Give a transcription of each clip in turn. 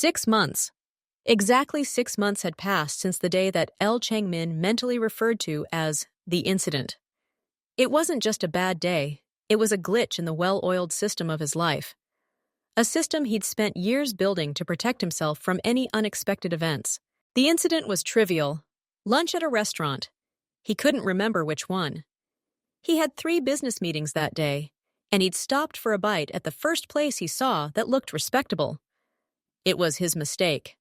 6 months. Exactly 6 months had passed since the day that El Changmin mentally referred to as the incident. It wasn't just a bad day, it was a glitch in the well-oiled system of his life. A system he'd spent years building to protect himself from any unexpected events. The incident was trivial. Lunch at a restaurant. He couldn't remember which one. He had 3 business meetings that day, and he'd stopped for a bite at the first place he saw that looked respectable. It was his mistake.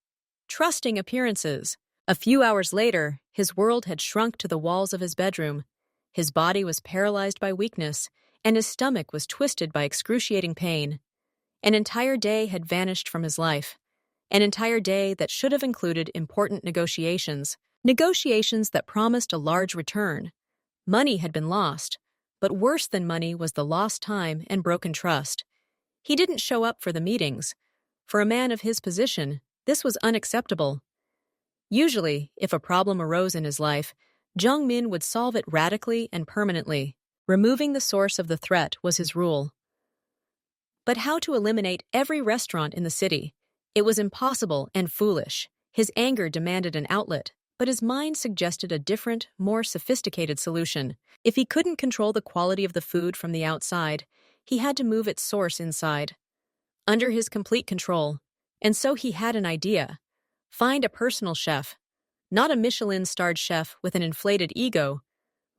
Trusting appearances. A few hours later, his world had shrunk to the walls of his bedroom. His body was paralyzed by weakness, and his stomach was twisted by excruciating pain. An entire day had vanished from his life. An entire day that should have included important negotiations. Negotiations that promised a large return. Money had been lost, but worse than money was the lost time and broken trust. He didn't show up for the meetings. For a man of his position, this was unacceptable. Usually, if a problem arose in his life, Jung Min would solve it radically and permanently. Removing the source of the threat was his rule. But how to eliminate every restaurant in the city? It was impossible and foolish. His anger demanded an outlet, but his mind suggested a different, more sophisticated solution. If he couldn't control the quality of the food from the outside, he had to move its source inside. Under his complete control. And so he had an idea. Find a personal chef. Not a Michelin-starred chef with an inflated ego,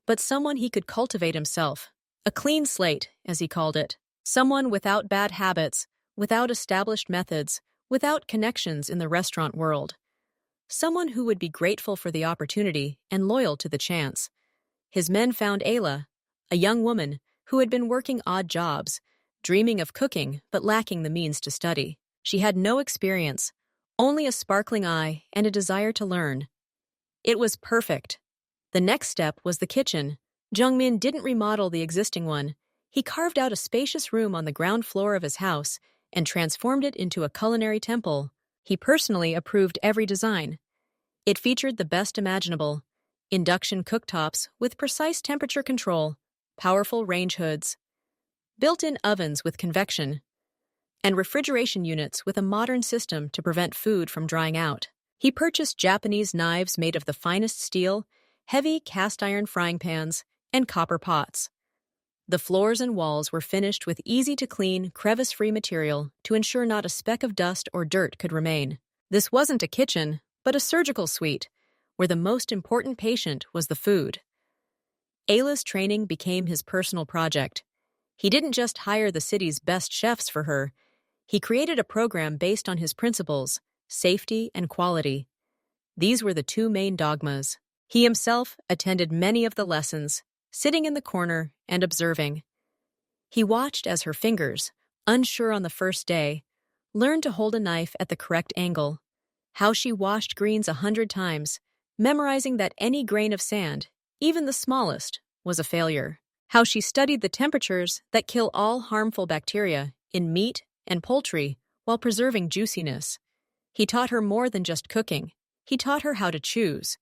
but someone he could cultivate himself. A clean slate, as he called it. Someone without bad habits, without established methods, without connections in the restaurant world. Someone who would be grateful for the opportunity and loyal to the chance. His men found Ayla, a young woman who had been working odd jobs, dreaming of cooking but lacking the means to study. She had no experience, only a sparkling eye and a desire to learn. It was perfect. The next step was the kitchen. Jung Min didn't remodel the existing one. He carved out a spacious room on the ground floor of his house and transformed it into a culinary temple. He personally approved every design. It featured the best imaginable: induction cooktops with precise temperature control, powerful range hoods, built-in ovens with convection, and refrigeration units with a modern system to prevent food from drying out. He purchased Japanese knives made of the finest steel, heavy cast-iron frying pans, and copper pots. The floors and walls were finished with easy-to-clean, crevice-free material to ensure not a speck of dust or dirt could remain. This wasn't a kitchen, but a surgical suite, where the most important patient was the food. Ayla's training became his personal project. He didn't just hire the city's best chefs for her. He created a program based on his principles: safety and quality. These were the 2 main dogmas. He himself attended many of the lessons, sitting in the corner and observing. He watched as her fingers, unsure on the first day, learned to hold a knife at the correct angle, how she washed greens 100 times, memorizing that any grain of sand, even the smallest, was a failure, how she studied the temperatures that kill all harmful bacteria in meat and poultry while preserving juiciness. He taught her more than just cooking. He taught her how to choose.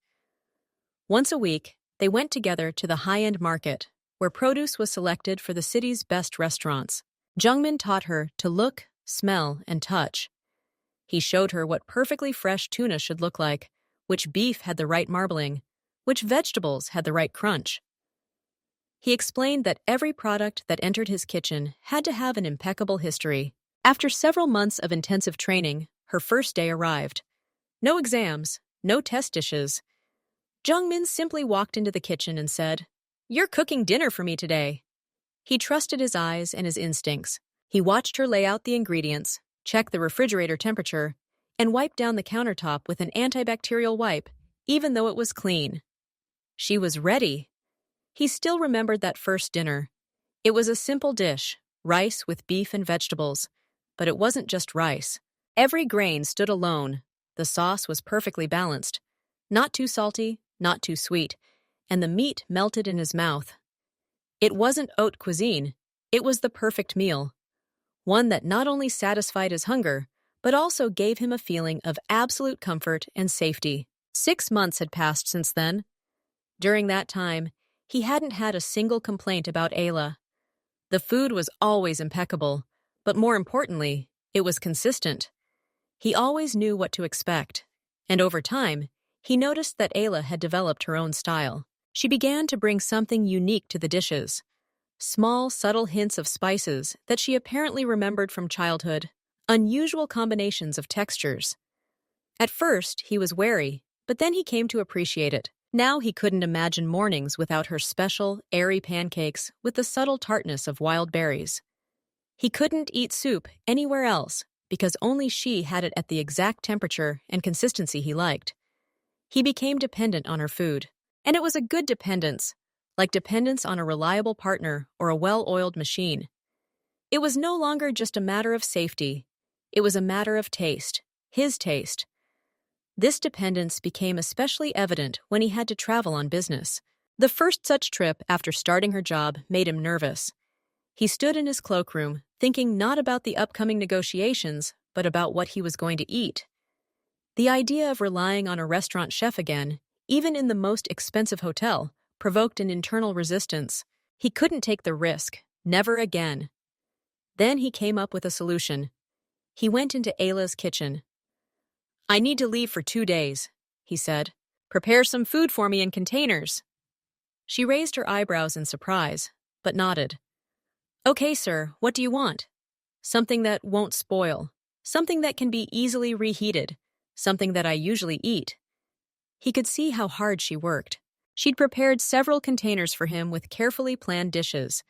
Once a week, they went together to the high-end market, where produce was selected for the city's best restaurants. Jungmin taught her to look, smell, and touch. He showed her what perfectly fresh tuna should look like, which beef had the right marbling, which vegetables had the right crunch. He explained that every product that entered his kitchen had to have an impeccable history. After several months of intensive training, her first day arrived. No exams, no test dishes. Jungmin simply walked into the kitchen and said, "You're cooking dinner for me today." He trusted his eyes and his instincts. He watched her lay out the ingredients, check the refrigerator temperature, and wipe down the countertop with an antibacterial wipe, even though it was clean. She was ready. He still remembered that first dinner. It was a simple dish, rice with beef and vegetables. But it wasn't just rice. Every grain stood alone. The sauce was perfectly balanced. Not too salty, not too sweet, and the meat melted in his mouth. It wasn't haute cuisine. It was the perfect meal. One that not only satisfied his hunger, but also gave him a feeling of absolute comfort and safety. 6 months had passed since then. During that time, he hadn't had a single complaint about Ayla. The food was always impeccable, but more importantly, it was consistent. He always knew what to expect. And over time, he noticed that Ayla had developed her own style. She began to bring something unique to the dishes. Small, subtle hints of spices that she apparently remembered from childhood. Unusual combinations of textures. At first, he was wary, but then he came to appreciate it. Now he couldn't imagine mornings without her special, airy pancakes with the subtle tartness of wild berries. He couldn't eat soup anywhere else because only she had it at the exact temperature and consistency he liked. He became dependent on her food, and it was a good dependence, like dependence on a reliable partner or a well-oiled machine. It was no longer just a matter of safety. It was a matter of taste, his taste. This dependence became especially evident when he had to travel on business. The first such trip after starting her job made him nervous. He stood in his cloakroom, thinking not about the upcoming negotiations, but about what he was going to eat. The idea of relying on a restaurant chef again, even in the most expensive hotel, provoked an internal resistance. He couldn't take the risk, never again. Then he came up with a solution. He went into Ayla's kitchen. "I need to leave for 2 days," he said. "Prepare some food for me in containers." She raised her eyebrows in surprise, but nodded. "Okay, sir, what do you want?" "Something that won't spoil. Something that can be easily reheated. Something that I usually eat." He could see how hard she worked. She'd prepared several containers for him with carefully planned dishes.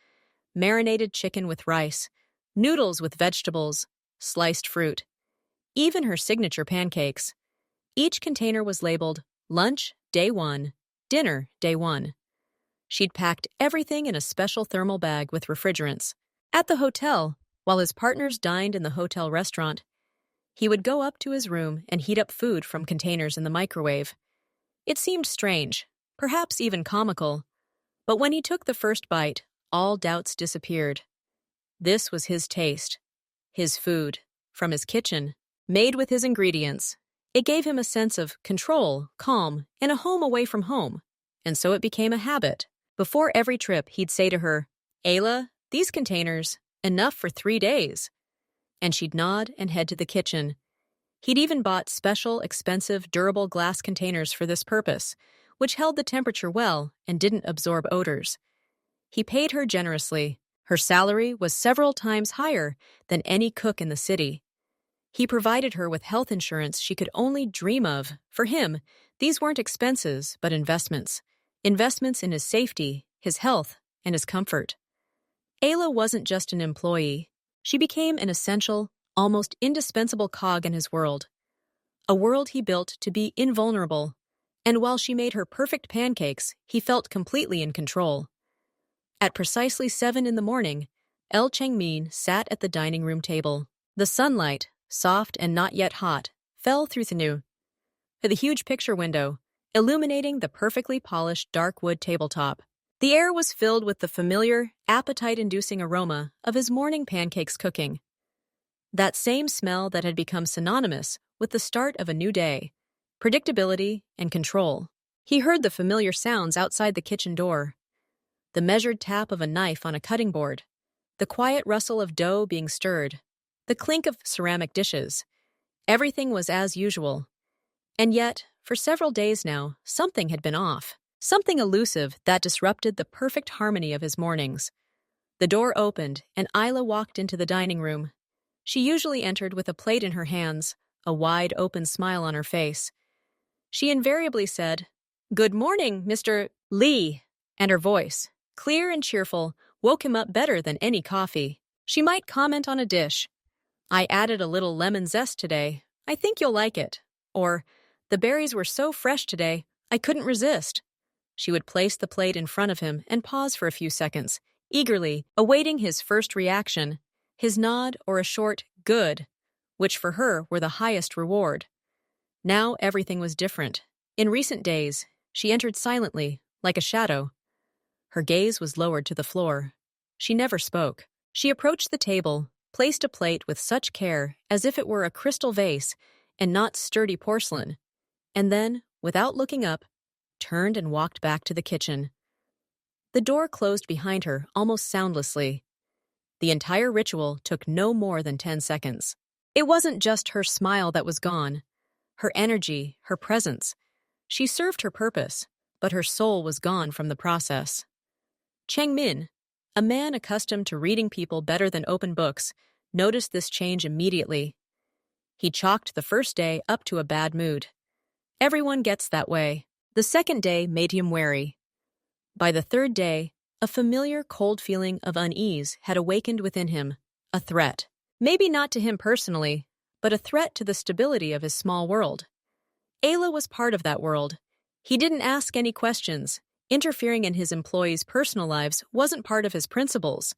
Marinated chicken with rice, noodles with vegetables, sliced fruit. Even her signature pancakes. Each container was labeled Lunch, Day 1, Dinner, Day 1. She'd packed everything in a special thermal bag with refrigerants. At the hotel, while his partners dined in the hotel restaurant, he would go up to his room and heat up food from containers in the microwave. It seemed strange, perhaps even comical, but when he took the first bite, all doubts disappeared. This was his taste, his food, from his kitchen, made with his ingredients. It gave him a sense of control, calm, and a home away from home, and so it became a habit. Before every trip, he'd say to her, "Ayla, these containers, enough for 3 days." And she'd nod and head to the kitchen. He'd even bought special, expensive, durable glass containers for this purpose, which held the temperature well and didn't absorb odors. He paid her generously. Her salary was several times higher than any cook in the city. He provided her with health insurance she could only dream of. For him, these weren't expenses, but investments. Investments in his safety, his health, and his comfort. Ayla wasn't just an employee. She became an essential, almost indispensable cog in his world. A world he built to be invulnerable. And while she made her perfect pancakes, he felt completely in control. At precisely 7 in the morning, El Chengmin sat at the dining room table. The sunlight, soft and not yet hot, fell through the huge picture window, illuminating the perfectly polished dark wood tabletop. The air was filled with the familiar, appetite-inducing aroma of his morning pancakes cooking. That same smell that had become synonymous with the start of a new day, predictability and control. He heard the familiar sounds outside the kitchen door. The measured tap of a knife on a cutting board, the quiet rustle of dough being stirred, the clink of ceramic dishes. Everything was as usual. And yet, for several days now, something had been off. Something elusive that disrupted the perfect harmony of his mornings. The door opened, and Ayla walked into the dining room. She usually entered with a plate in her hands, a wide open smile on her face. She invariably said, "Good morning, Mr. Lee," and her voice, clear and cheerful, woke him up better than any coffee. She might comment on a dish. "I added a little lemon zest today. I think you'll like it." Or, "The berries were so fresh today, I couldn't resist." She would place the plate in front of him and pause for a few seconds, eagerly awaiting his first reaction, his nod or a short "good," which for her were the highest reward. Now everything was different. In recent days, she entered silently, like a shadow. Her gaze was lowered to the floor. She never spoke. She approached the table, placed a plate with such care as if it were a crystal vase and not sturdy porcelain, and then, without looking up, turned and walked back to the kitchen. The door closed behind her almost soundlessly. The entire ritual took no more than 10 seconds. It wasn't just her smile that was gone, her energy, her presence. She served her purpose, but her soul was gone from the process. Cheng Min, a man accustomed to reading people better than open books, noticed this change immediately. He chalked the first day up to a bad mood. Everyone gets that way. The second day made him wary. By the third day, a familiar cold feeling of unease had awakened within him, a threat. Maybe not to him personally, but a threat to the stability of his small world. Ayla was part of that world. He didn't ask any questions. Interfering in his employees' personal lives wasn't part of his principles.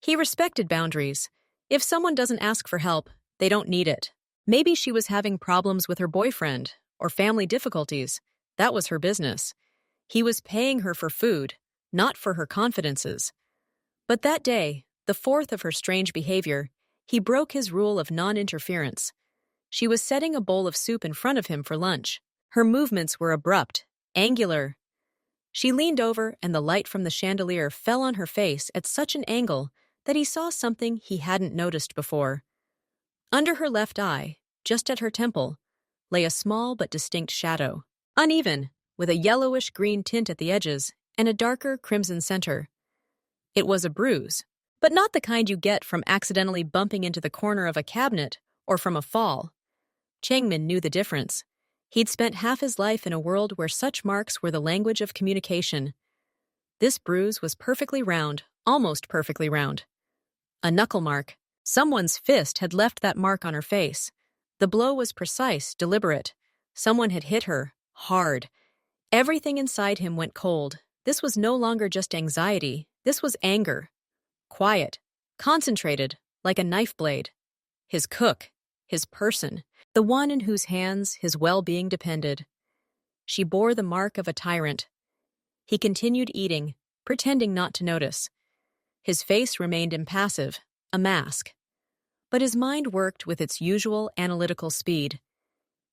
He respected boundaries. If someone doesn't ask for help, they don't need it. Maybe she was having problems with her boyfriend or family difficulties. That was her business. He was paying her for food, not for her confidences. But that day, the fourth of her strange behavior, he broke his rule of non-interference. She was setting a bowl of soup in front of him for lunch. Her movements were abrupt, angular. She leaned over, and the light from the chandelier fell on her face at such an angle that he saw something he hadn't noticed before. Under her left eye, just at her temple, lay a small but distinct shadow, uneven, with a yellowish-green tint at the edges and a darker crimson center. It was a bruise, but not the kind you get from accidentally bumping into the corner of a cabinet or from a fall. Changmin knew the difference. He'd spent half his life in a world where such marks were the language of communication. This bruise was perfectly round, almost perfectly round. A knuckle mark. Someone's fist had left that mark on her face. The blow was precise, deliberate. Someone had hit her, hard. Everything inside him went cold. This was no longer just anxiety. This was anger. Quiet, concentrated, like a knife blade. His cook, his person, the one in whose hands his well-being depended. She bore the mark of a tyrant. He continued eating, pretending not to notice. His face remained impassive, a mask. But his mind worked with its usual analytical speed.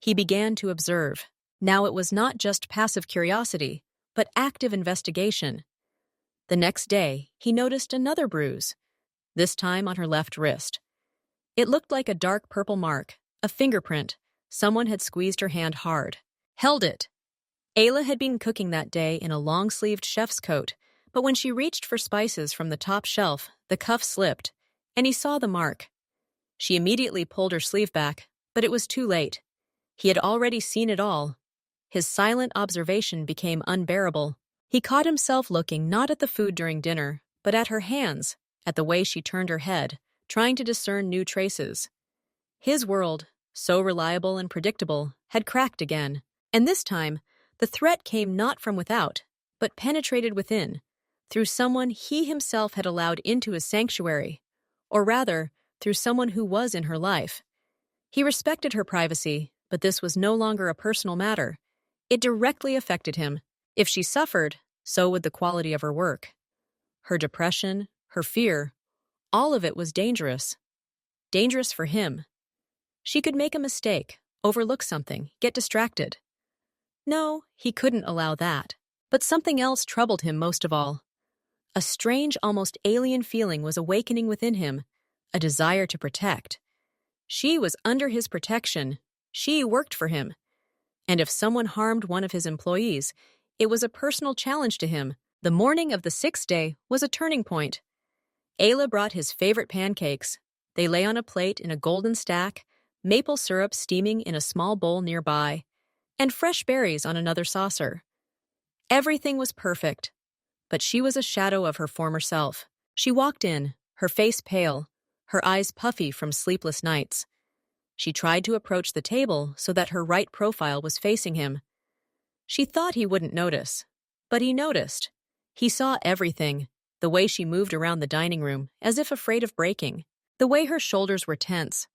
He began to observe. Now it was not just passive curiosity, but active investigation. The next day, he noticed another bruise, this time on her left wrist. It looked like a dark purple mark, a fingerprint. Someone had squeezed her hand hard. Held it. Ayla had been cooking that day in a long-sleeved chef's coat, but when she reached for spices from the top shelf, the cuff slipped, and he saw the mark. She immediately pulled her sleeve back, but it was too late. He had already seen it all. His silent observation became unbearable. He caught himself looking not at the food during dinner, but at her hands, at the way she turned her head, trying to discern new traces. His world, so reliable and predictable, had cracked again, and this time, the threat came not from without, but penetrated within, through someone he himself had allowed into his sanctuary, or rather, through someone who was in her life. He respected her privacy, but this was no longer a personal matter. It directly affected him. If she suffered, so would the quality of her work. Her depression, her fear, all of it was dangerous. Dangerous for him. She could make a mistake, overlook something, get distracted. No, he couldn't allow that. But something else troubled him most of all. A strange, almost alien feeling was awakening within him, a desire to protect. She was under his protection. She worked for him. And if someone harmed one of his employees, it was a personal challenge to him. The morning of the sixth day was a turning point. Ayla brought his favorite pancakes. They lay on a plate in a golden stack, maple syrup steaming in a small bowl nearby, and fresh berries on another saucer. Everything was perfect, but she was a shadow of her former self. She walked in, her face pale, her eyes puffy from sleepless nights. She tried to approach the table so that her right profile was facing him. She thought he wouldn't notice, but he noticed. He saw everything, the way she moved around the dining room as if afraid of breaking, the way her shoulders were tense,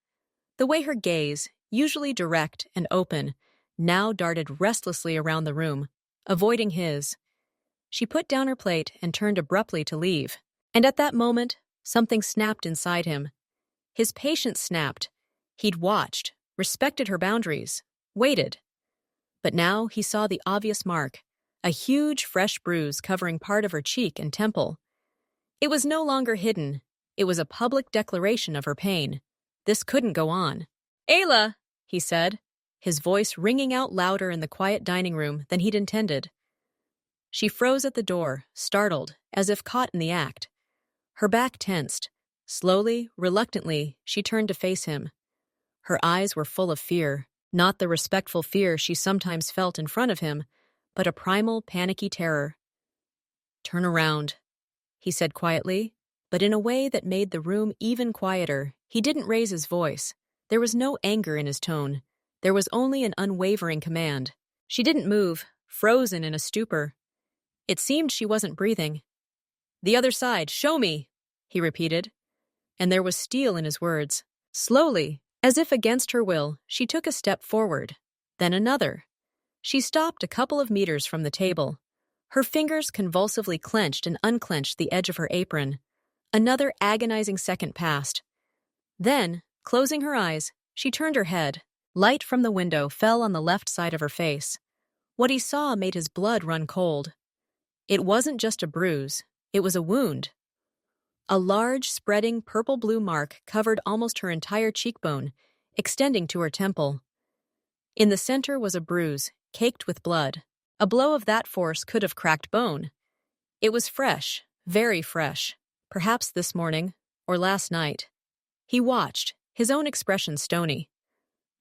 the way her gaze, usually direct and open, now darted restlessly around the room, avoiding his. She put down her plate and turned abruptly to leave, and at that moment, something snapped inside him. His patience snapped. He'd watched, respected her boundaries, waited. But now he saw the obvious mark, a huge, fresh bruise covering part of her cheek and temple. It was no longer hidden. It was a public declaration of her pain. This couldn't go on. "Ayla," he said, his voice ringing out louder in the quiet dining room than he'd intended. She froze at the door, startled, as if caught in the act. Her back tensed. Slowly, reluctantly, she turned to face him. Her eyes were full of fear, not the respectful fear she sometimes felt in front of him, but a primal, panicky terror. "Turn around," he said quietly, but in a way that made the room even quieter. He didn't raise his voice. There was no anger in his tone. There was only an unwavering command. She didn't move, frozen in a stupor. It seemed she wasn't breathing. "The other side, show me," he repeated. And there was steel in his words. Slowly, as if against her will, she took a step forward, then another. She stopped a couple of meters from the table. Her fingers convulsively clenched and unclenched the edge of her apron. Another agonizing second passed. Then, closing her eyes, she turned her head. Light from the window fell on the left side of her face. What he saw made his blood run cold. It wasn't just a bruise, it was a wound. A large, spreading purple-blue mark covered almost her entire cheekbone, extending to her temple. In the center was a bruise, caked with blood. A blow of that force could have cracked bone. It was fresh, very fresh, perhaps this morning, or last night. He watched, his own expression stony.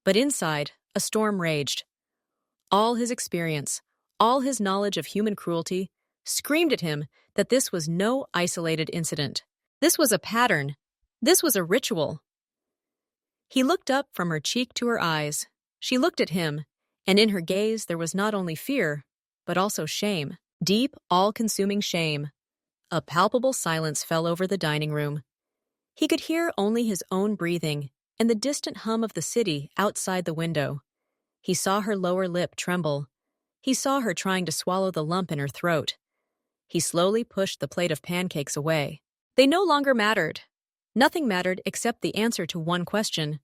But inside, a storm raged. All his experience, all his knowledge of human cruelty, screamed at him that this was no isolated incident. This was a pattern. This was a ritual. He looked up from her cheek to her eyes. She looked at him, and in her gaze there was not only fear, but also shame. Deep, all-consuming shame. A palpable silence fell over the dining room. He could hear only his own breathing and the distant hum of the city outside the window. He saw her lower lip tremble. He saw her trying to swallow the lump in her throat. He slowly pushed the plate of pancakes away. They no longer mattered. Nothing mattered except the answer to one question.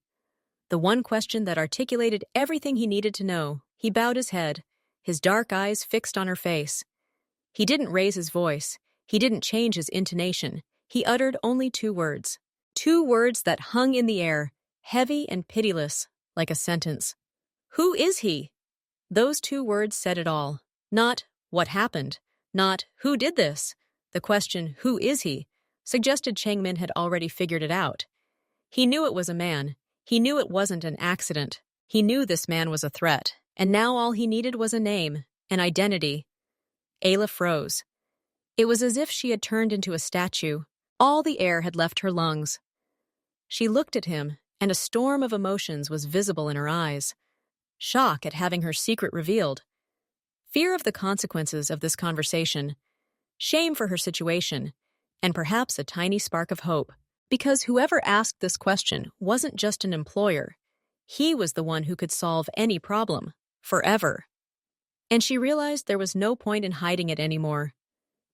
The one question that articulated everything he needed to know. He bowed his head, his dark eyes fixed on her face. He didn't raise his voice. He didn't change his intonation. He uttered only two words. Two words that hung in the air, heavy and pitiless, like a sentence. "Who is he?" Those two words said it all. Not, "What happened?" Not, "Who did this?" The question, "Who is he?" suggested Chang-min had already figured it out. He knew it was a man. He knew it wasn't an accident. He knew this man was a threat. And now all he needed was a name, an identity. Ayla froze. It was as if she had turned into a statue. All the air had left her lungs. She looked at him, and a storm of emotions was visible in her eyes. Shock at having her secret revealed. Fear of the consequences of this conversation. Shame for her situation. And perhaps a tiny spark of hope. Because whoever asked this question wasn't just an employer. He was the one who could solve any problem. Forever. And she realized there was no point in hiding it anymore.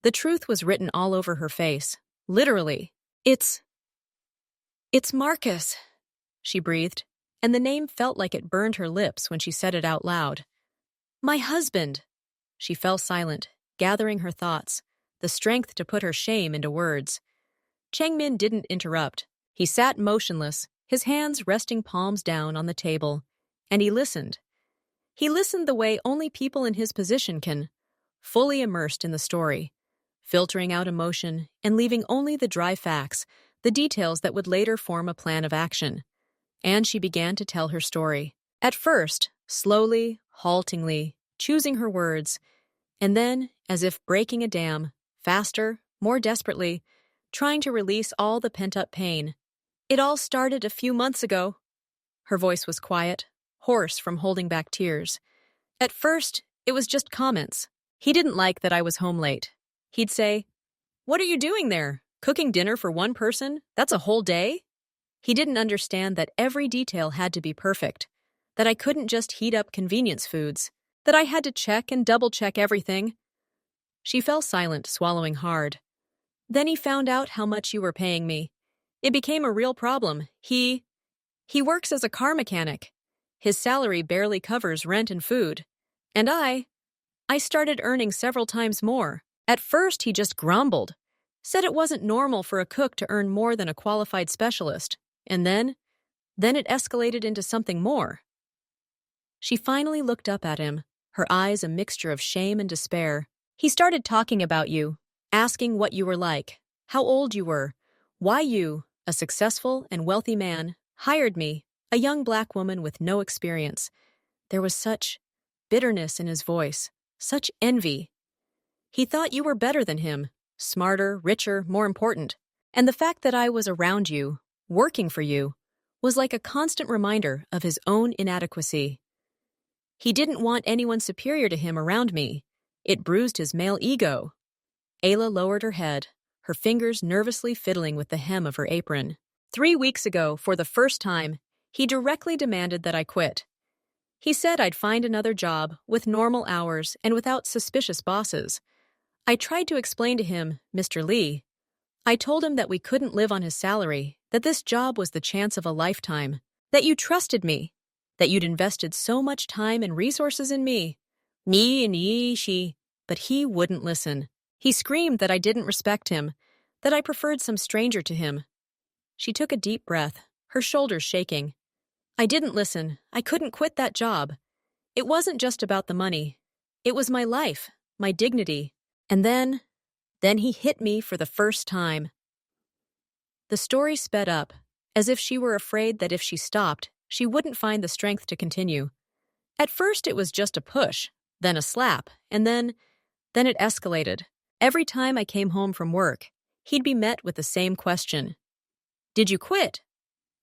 The truth was written all over her face. Literally. It's Marcus, she breathed, and the name felt like it burned her lips when she said it out loud. My husband. She fell silent, gathering her thoughts, the strength to put her shame into words. Chang-min didn't interrupt. He sat motionless, his hands resting palms down on the table, and he listened. He listened the way only people in his position can, fully immersed in the story, filtering out emotion and leaving only the dry facts, the details that would later form a plan of action. And she began to tell her story. At first, slowly, haltingly, choosing her words, and then, as if breaking a dam, faster, more desperately, trying to release all the pent-up pain. It all started a few months ago. Her voice was quiet, hoarse from holding back tears. At first, it was just comments. He didn't like that I was home late. He'd say, "What are you doing there? Cooking dinner for one person? That's a whole day?" He didn't understand that every detail had to be perfect, that I couldn't just heat up convenience foods, that I had to check and double-check everything. She fell silent, swallowing hard. Then he found out how much you were paying me. It became a real problem. He works as a car mechanic. His salary barely covers rent and food. And I started earning several times more. At first, he just grumbled, said it wasn't normal for a cook to earn more than a qualified specialist. And then, Then it escalated into something more. She finally looked up at him, her eyes a mixture of shame and despair. He started talking about you, asking what you were like, how old you were, why you, a successful and wealthy man, hired me, a young black woman with no experience. There was such bitterness in his voice, such envy. He thought you were better than him, smarter, richer, more important. And the fact that I was around you, working for you, was like a constant reminder of his own inadequacy. He didn't want anyone superior to him around me. It bruised his male ego. Ayla lowered her head, her fingers nervously fiddling with the hem of her apron. 3 weeks ago, for the first time, he directly demanded that I quit. He said I'd find another job with normal hours and without suspicious bosses. I tried to explain to him, Mr. Lee. I told him that we couldn't live on his salary, that this job was the chance of a lifetime, that you trusted me, that you'd invested so much time and resources in me. Me and ye, she. But he wouldn't listen. He screamed that I didn't respect him, that I preferred some stranger to him. She took a deep breath, her shoulders shaking. I didn't listen. I couldn't quit that job. It wasn't just about the money. It was my life, my dignity. And then he hit me for the first time. The story sped up, as if she were afraid that if she stopped, she wouldn't find the strength to continue. At first it was just a push, then a slap, and then it escalated. Every time I came home from work, he'd be met with the same question. Did you quit?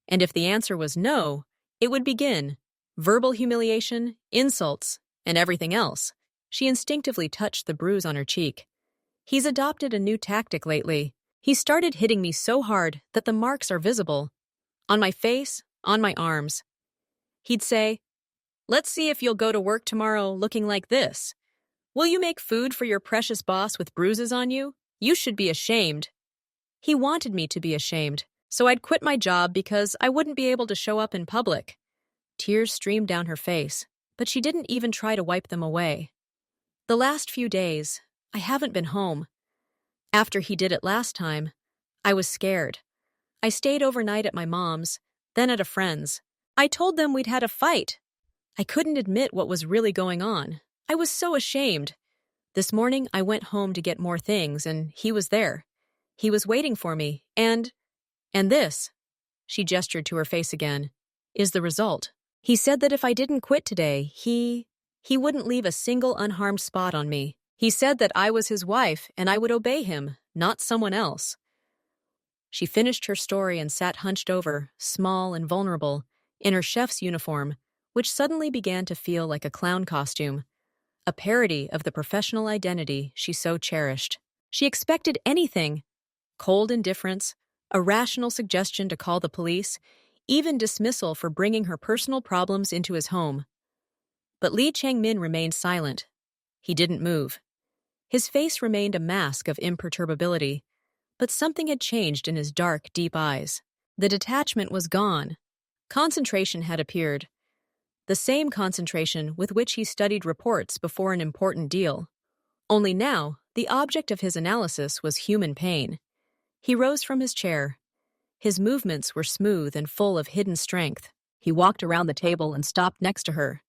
And if the answer was no, it would begin. Verbal humiliation, insults, and everything else. She instinctively touched the bruise on her cheek. He's adopted a new tactic lately. He started hitting me so hard that the marks are visible. On my face, on my arms. He'd say, "Let's see if you'll go to work tomorrow looking like this. Will you make food for your precious boss with bruises on you? You should be ashamed." He wanted me to be ashamed, so I'd quit my job because I wouldn't be able to show up in public. Tears streamed down her face, but she didn't even try to wipe them away. The last few days, I haven't been home. After he did it last time, I was scared. I stayed overnight at my mom's, then at a friend's. I told them we'd had a fight. I couldn't admit what was really going on. I was so ashamed. This morning, I went home to get more things, and he was there. He was waiting for me, and this, she gestured to her face again, is the result. He said that if I didn't quit today, he wouldn't leave a single unharmed spot on me. He said that I was his wife and I would obey him, not someone else. She finished her story and sat hunched over, small and vulnerable, in her chef's uniform, which suddenly began to feel like a clown costume, a parody of the professional identity she so cherished. She expected anything: cold indifference, a rational suggestion to call the police, even dismissal for bringing her personal problems into his home. But Lee Chang-min remained silent. He didn't move. His face remained a mask of imperturbability, but something had changed in his dark, deep eyes. The detachment was gone. Concentration had appeared. The same concentration with which he studied reports before an important deal. Only now, the object of his analysis was human pain. He rose from his chair. His movements were smooth and full of hidden strength. He walked around the table and stopped next to her.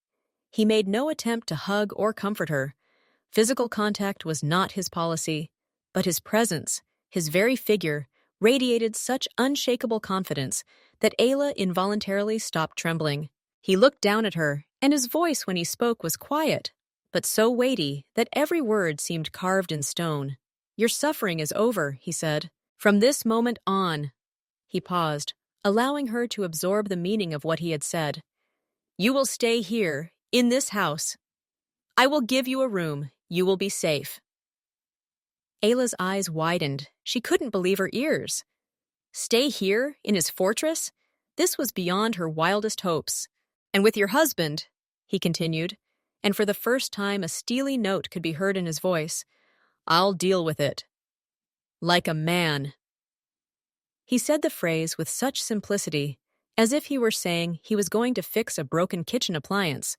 He made no attempt to hug or comfort her. Physical contact was not his policy, but his presence, his very figure, radiated such unshakable confidence that Ayla involuntarily stopped trembling. He looked down at her, and his voice when he spoke was quiet, but so weighty that every word seemed carved in stone. "Your suffering is over," he said. "From this moment on." He paused, allowing her to absorb the meaning of what he had said. "You will stay here, in this house. I will give you a room. You will be safe." Ayla's eyes widened. She couldn't believe her ears. Stay here, in his fortress? This was beyond her wildest hopes. "And with your husband," he continued, and for the first time a steely note could be heard in his voice, "I'll deal with it. Like a man." He said the phrase with such simplicity, as if he were saying he was going to fix a broken kitchen appliance.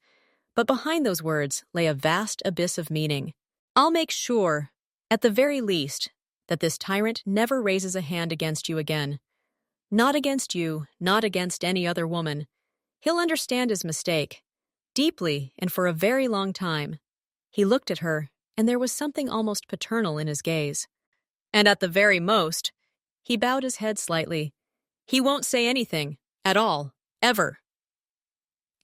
But behind those words lay a vast abyss of meaning. "I'll make sure, at the very least, that this tyrant never raises a hand against you again. Not against you, not against any other woman. He'll understand his mistake. Deeply and for a very long time. He looked at her, and there was something almost paternal in his gaze. And at the very most, he bowed his head slightly. He won't say anything, at all, ever.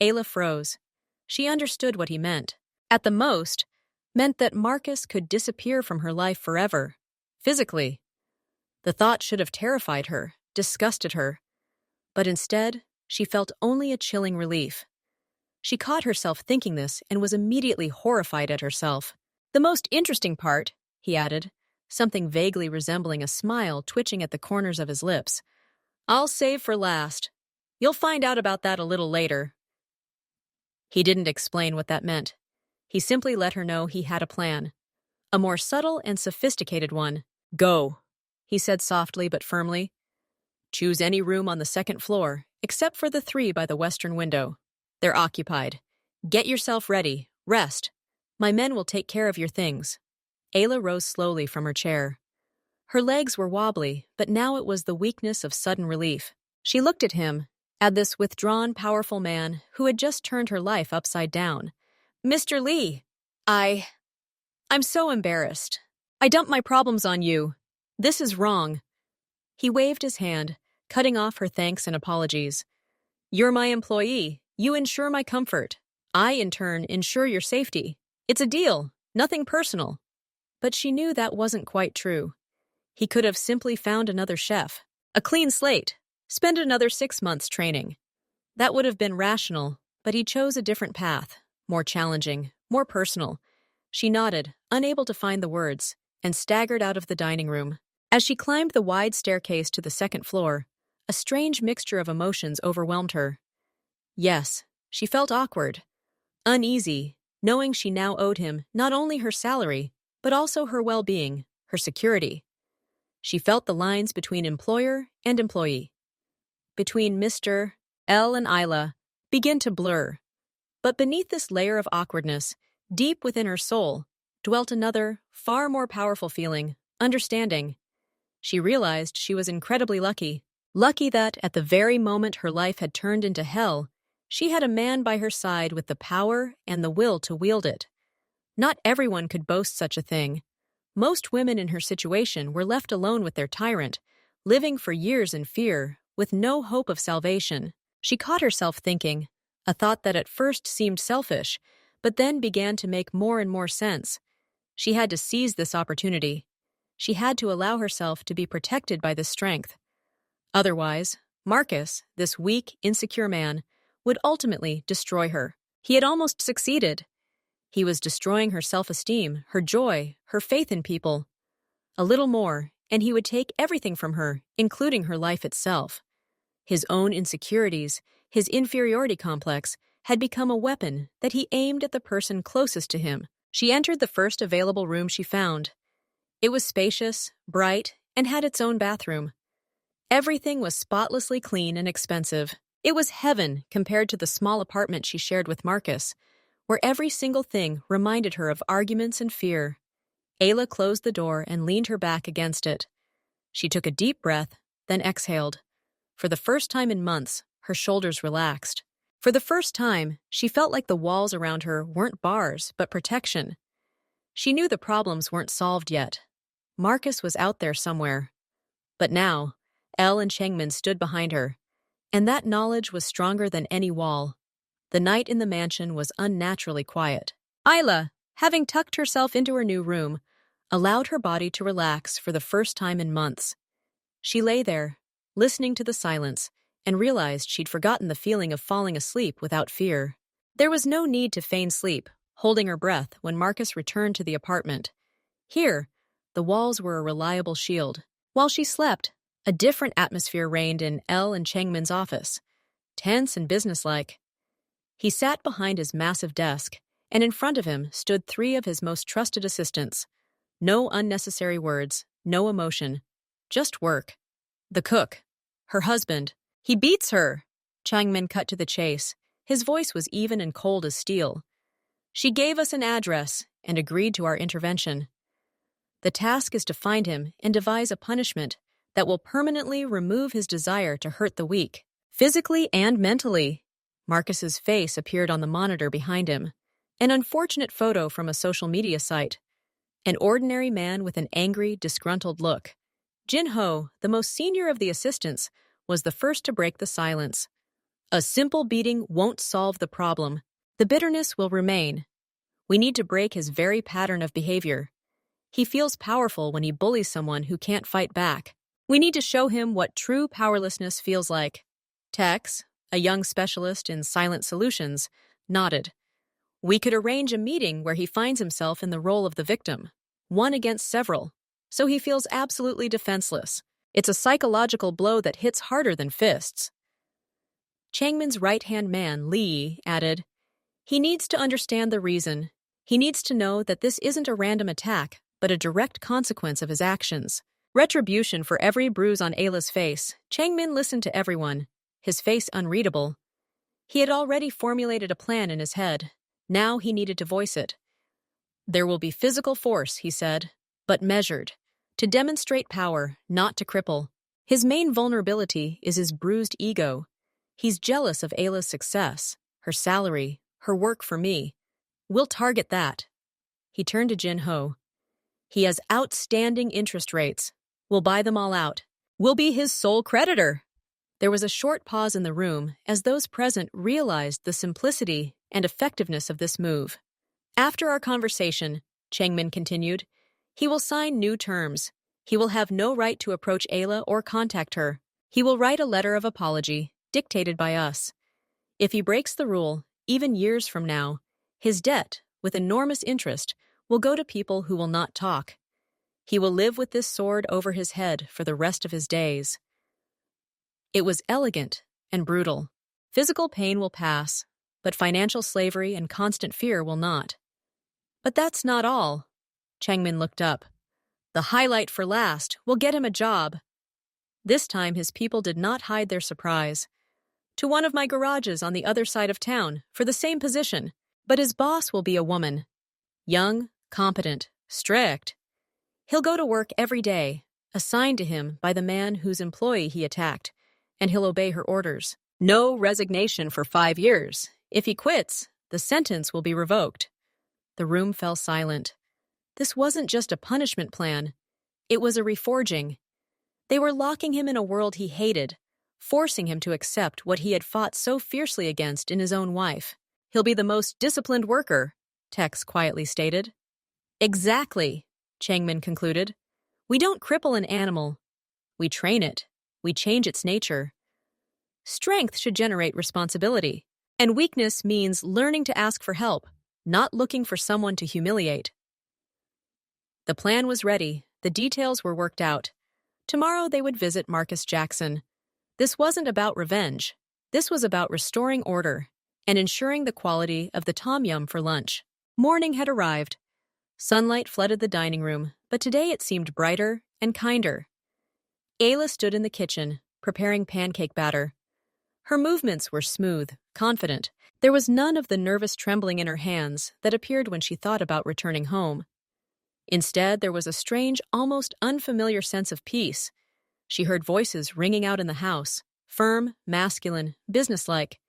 Ayla froze. She understood what he meant. At the most, meant that Marcus could disappear from her life forever, physically. The thought should have terrified her, disgusted her. But instead, she felt only a chilling relief. She caught herself thinking this and was immediately horrified at herself. The most interesting part, he added, something vaguely resembling a smile twitching at the corners of his lips. I'll save for last. You'll find out about that a little later. He didn't explain what that meant. He simply let her know he had a plan. A more subtle and sophisticated one. Go, he said softly but firmly. Choose any room on the second floor, except for the 3 by the western window. They're occupied. Get yourself ready. Rest. My men will take care of your things. Ayla rose slowly from her chair. Her legs were wobbly, but now it was the weakness of sudden relief. She looked at him, at this withdrawn, powerful man who had just turned her life upside down. Mr. Lee, I'm so embarrassed. I dumped my problems on you. This is wrong. He waved his hand, cutting off her thanks and apologies. You're my employee. You ensure my comfort. I, in turn, ensure your safety. It's a deal, nothing personal. But she knew that wasn't quite true. He could have simply found another chef, a clean slate, spend another 6 months training. That would have been rational, but he chose a different path, more challenging, more personal. She nodded, unable to find the words, and staggered out of the dining room. As she climbed the wide staircase to the second floor, a strange mixture of emotions overwhelmed her. Yes, she felt awkward, uneasy, knowing she now owed him not only her salary, but also her well-being, her security. She felt the lines between employer and employee, between Mr. L and Ayla, begin to blur. But beneath this layer of awkwardness, deep within her soul, dwelt another, far more powerful feeling, understanding. She realized she was incredibly lucky. Lucky that, at the very moment her life had turned into hell, she had a man by her side with the power and the will to wield it. Not everyone could boast such a thing. Most women in her situation were left alone with their tyrant, living for years in fear, with no hope of salvation. She caught herself thinking, a thought that at first seemed selfish, but then began to make more and more sense. She had to seize this opportunity. She had to allow herself to be protected by this strength. Otherwise, Marcus, this weak, insecure man, would ultimately destroy her. He had almost succeeded. He was destroying her self-esteem, her joy, her faith in people. A little more, and he would take everything from her, including her life itself. His own insecurities, his inferiority complex, had become a weapon that he aimed at the person closest to him. She entered the first available room she found. It was spacious, bright, and had its own bathroom. Everything was spotlessly clean and expensive. It was heaven compared to the small apartment she shared with Marcus, where every single thing reminded her of arguments and fear. Ayla closed the door and leaned her back against it. She took a deep breath, then exhaled. For the first time in months, her shoulders relaxed. For the first time, she felt like the walls around her weren't bars, but protection. She knew the problems weren't solved yet. Marcus was out there somewhere. But now, Elle and Chengmin stood behind her, and that knowledge was stronger than any wall. The night in the mansion was unnaturally quiet. Ayla, having tucked herself into her new room, allowed her body to relax for the first time in months. She lay there, listening to the silence, and realized she'd forgotten the feeling of falling asleep without fear. There was no need to feign sleep, holding her breath when Marcus returned to the apartment. Here, the walls were a reliable shield. While she slept, a different atmosphere reigned in Elle and Chengmin's office, tense and businesslike. He sat behind his massive desk, and in front of him stood 3 of his most trusted assistants. No unnecessary words, no emotion, just work. The cook, her husband. He beats her! Changmin cut to the chase. His voice was even and cold as steel. She gave us an address and agreed to our intervention. The task is to find him and devise a punishment, that will permanently remove his desire to hurt the weak, physically and mentally. Marcus's face appeared on the monitor behind him. An unfortunate photo from a social media site. An ordinary man with an angry, disgruntled look. Jin-ho, the most senior of the assistants, was the first to break the silence. A simple beating won't solve the problem. The bitterness will remain. We need to break his very pattern of behavior. He feels powerful when he bullies someone who can't fight back. We need to show him what true powerlessness feels like. Tex, a young specialist in silent solutions, nodded. We could arrange a meeting where he finds himself in the role of the victim, one against several, so he feels absolutely defenseless. It's a psychological blow that hits harder than fists. Changmin's right-hand man, Lee, added, he needs to understand the reason. He needs to know that this isn't a random attack, but a direct consequence of his actions. Retribution for every bruise on Ayla's face. Changmin listened to everyone, his face unreadable. He had already formulated a plan in his head. Now he needed to voice it. There will be physical force, he said, but measured, to demonstrate power, not to cripple. His main vulnerability is his bruised ego. He's jealous of Ayla's success, her salary, her work for me. We'll target that. He turned to Jin-ho. He has outstanding interest rates. We'll buy them all out. We'll be his sole creditor. There was a short pause in the room as those present realized the simplicity and effectiveness of this move. After our conversation, Changmin continued, he will sign new terms. He will have no right to approach Ayla or contact her. He will write a letter of apology, dictated by us. If he breaks the rule, even years from now, his debt, with enormous interest, will go to people who will not talk. He will live with this sword over his head for the rest of his days. It was elegant and brutal. Physical pain will pass, but financial slavery and constant fear will not. But that's not all. Changmin looked up. The highlight for last will get him a job. This time his people did not hide their surprise. To one of my garages on the other side of town, for the same position, but his boss will be a woman. Young, competent, strict. He'll go to work every day, assigned to him by the man whose employee he attacked, and he'll obey her orders. No resignation for 5 years. If he quits, the sentence will be revoked. The room fell silent. This wasn't just a punishment plan. It was a reforging. They were locking him in a world he hated, forcing him to accept what he had fought so fiercely against in his own wife. He'll be the most disciplined worker, Tex quietly stated. Exactly, Changmin concluded. We don't cripple an animal. We train it. We change its nature. Strength should generate responsibility, and weakness means learning to ask for help, not looking for someone to humiliate. The plan was ready. The details were worked out. Tomorrow they would visit Marcus Jackson. This wasn't about revenge. This was about restoring order and ensuring the quality of the tom yum for lunch. Morning had arrived. Sunlight flooded the dining room, but today it seemed brighter and kinder. Ayla stood in the kitchen, preparing pancake batter. Her movements were smooth, confident. There was none of the nervous trembling in her hands that appeared when she thought about returning home. Instead, there was a strange, almost unfamiliar sense of peace. She heard voices ringing out in the house, firm, masculine, businesslike.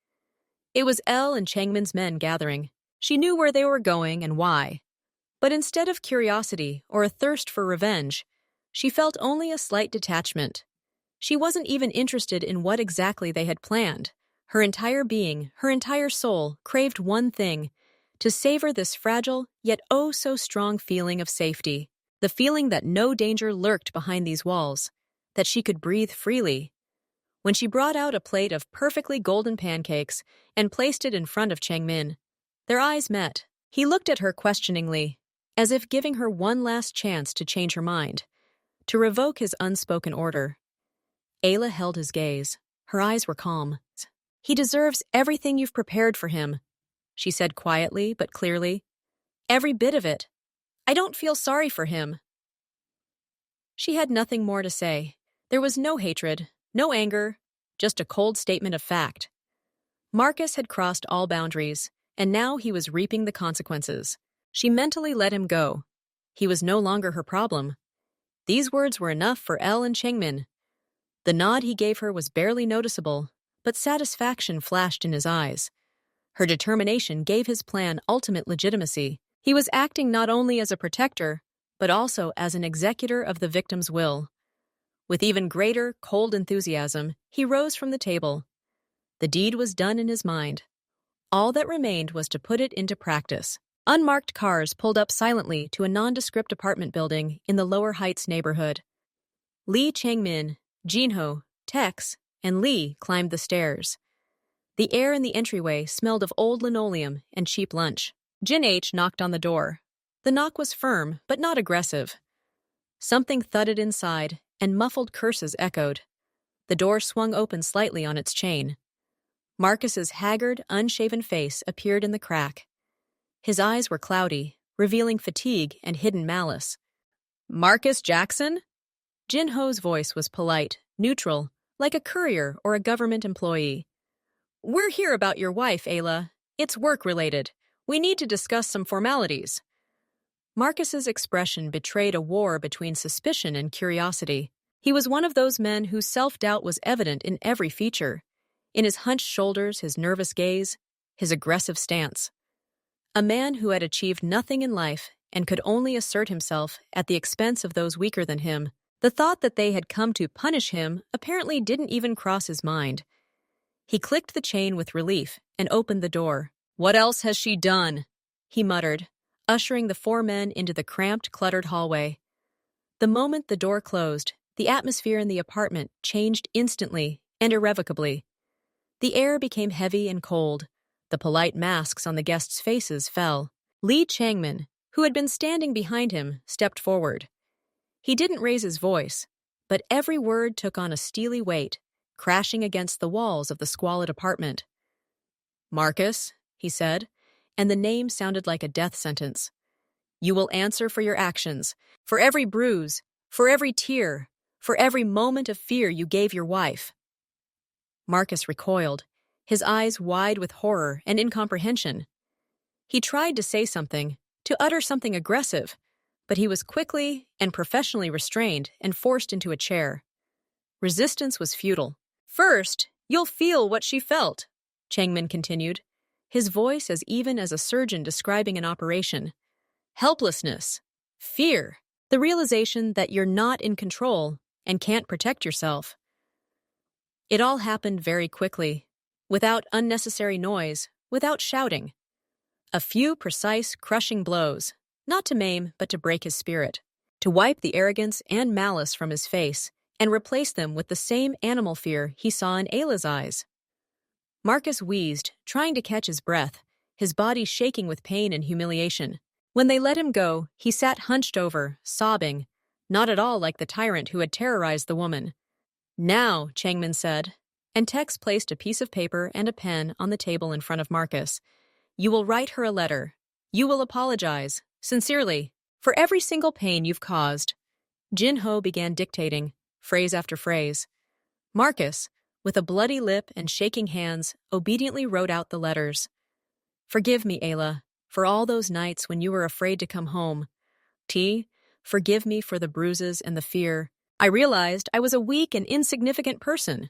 It was Elle and Changmin's men gathering. She knew where they were going and why. But instead of curiosity or a thirst for revenge, she felt only a slight detachment. She wasn't even interested in what exactly they had planned. Her entire being, her entire soul, craved one thing: to savor this fragile, yet oh so strong feeling of safety. The feeling that no danger lurked behind these walls, that she could breathe freely. When she brought out a plate of perfectly golden pancakes and placed it in front of Changmin, their eyes met. He looked at her questioningly, as if giving her one last chance to change her mind, to revoke his unspoken order. Ayla held his gaze. Her eyes were calm. He deserves everything you've prepared for him, she said quietly but clearly. Every bit of it. I don't feel sorry for him. She had nothing more to say. There was no hatred, no anger, just a cold statement of fact. Marcus had crossed all boundaries, and now he was reaping the consequences. She mentally let him go. He was no longer her problem. These words were enough for Elle and Changmin. The nod he gave her was barely noticeable, but satisfaction flashed in his eyes. Her determination gave his plan ultimate legitimacy. He was acting not only as a protector, but also as an executor of the victim's will. With even greater, cold enthusiasm, he rose from the table. The deed was done in his mind. All that remained was to put it into practice. Unmarked cars pulled up silently to a nondescript apartment building in the Lower Heights neighborhood. Lee Chang-min, Jinho, Tex, and Lee climbed the stairs. The air in the entryway smelled of old linoleum and cheap lunch. Jin H knocked on the door. The knock was firm, but not aggressive. Something thudded inside, and muffled curses echoed. The door swung open slightly on its chain. Marcus's haggard, unshaven face appeared in the crack. His eyes were cloudy, revealing fatigue and hidden malice. "Marcus Jackson?" Jinho's voice was polite, neutral, like a courier or a government employee. "We're here about your wife, Ayla. It's work-related. We need to discuss some formalities." Marcus's expression betrayed a war between suspicion and curiosity. He was one of those men whose self-doubt was evident in every feature. In his hunched shoulders, his nervous gaze, his aggressive stance. A man who had achieved nothing in life and could only assert himself at the expense of those weaker than him. The thought that they had come to punish him apparently didn't even cross his mind. He clicked the chain with relief and opened the door. "What else has she done?" he muttered, ushering the four men into the cramped, cluttered hallway. The moment the door closed, the atmosphere in the apartment changed instantly and irrevocably. The air became heavy and cold. The polite masks on the guests' faces fell. Lee Changmin, who had been standing behind him, stepped forward. He didn't raise his voice, but every word took on a steely weight, crashing against the walls of the squalid apartment. "Marcus," he said, and the name sounded like a death sentence. "You will answer for your actions, for every bruise, for every tear, for every moment of fear you gave your wife." Marcus recoiled, his eyes wide with horror and incomprehension. He tried to say something, to utter something aggressive, but he was quickly and professionally restrained and forced into a chair. Resistance was futile. "First, you'll feel what she felt," Changmin continued, his voice as even as a surgeon describing an operation. "Helplessness, fear, the realization that you're not in control and can't protect yourself." It all happened very quickly, without unnecessary noise, without shouting. A few precise, crushing blows, not to maim, but to break his spirit, to wipe the arrogance and malice from his face and replace them with the same animal fear he saw in Ayla's eyes. Marcus wheezed, trying to catch his breath, his body shaking with pain and humiliation. When they let him go, he sat hunched over, sobbing, not at all like the tyrant who had terrorized the woman. "Now," Changmin said, and Tex placed a piece of paper and a pen on the table in front of Marcus. "You will write her a letter. You will apologize, sincerely, for every single pain you've caused." Jinho began dictating, phrase after phrase. Marcus, with a bloody lip and shaking hands, obediently wrote out the letters. "Forgive me, Ayla, for all those nights when you were afraid to come home. Forgive me for the bruises and the fear. I realized I was a weak and insignificant person."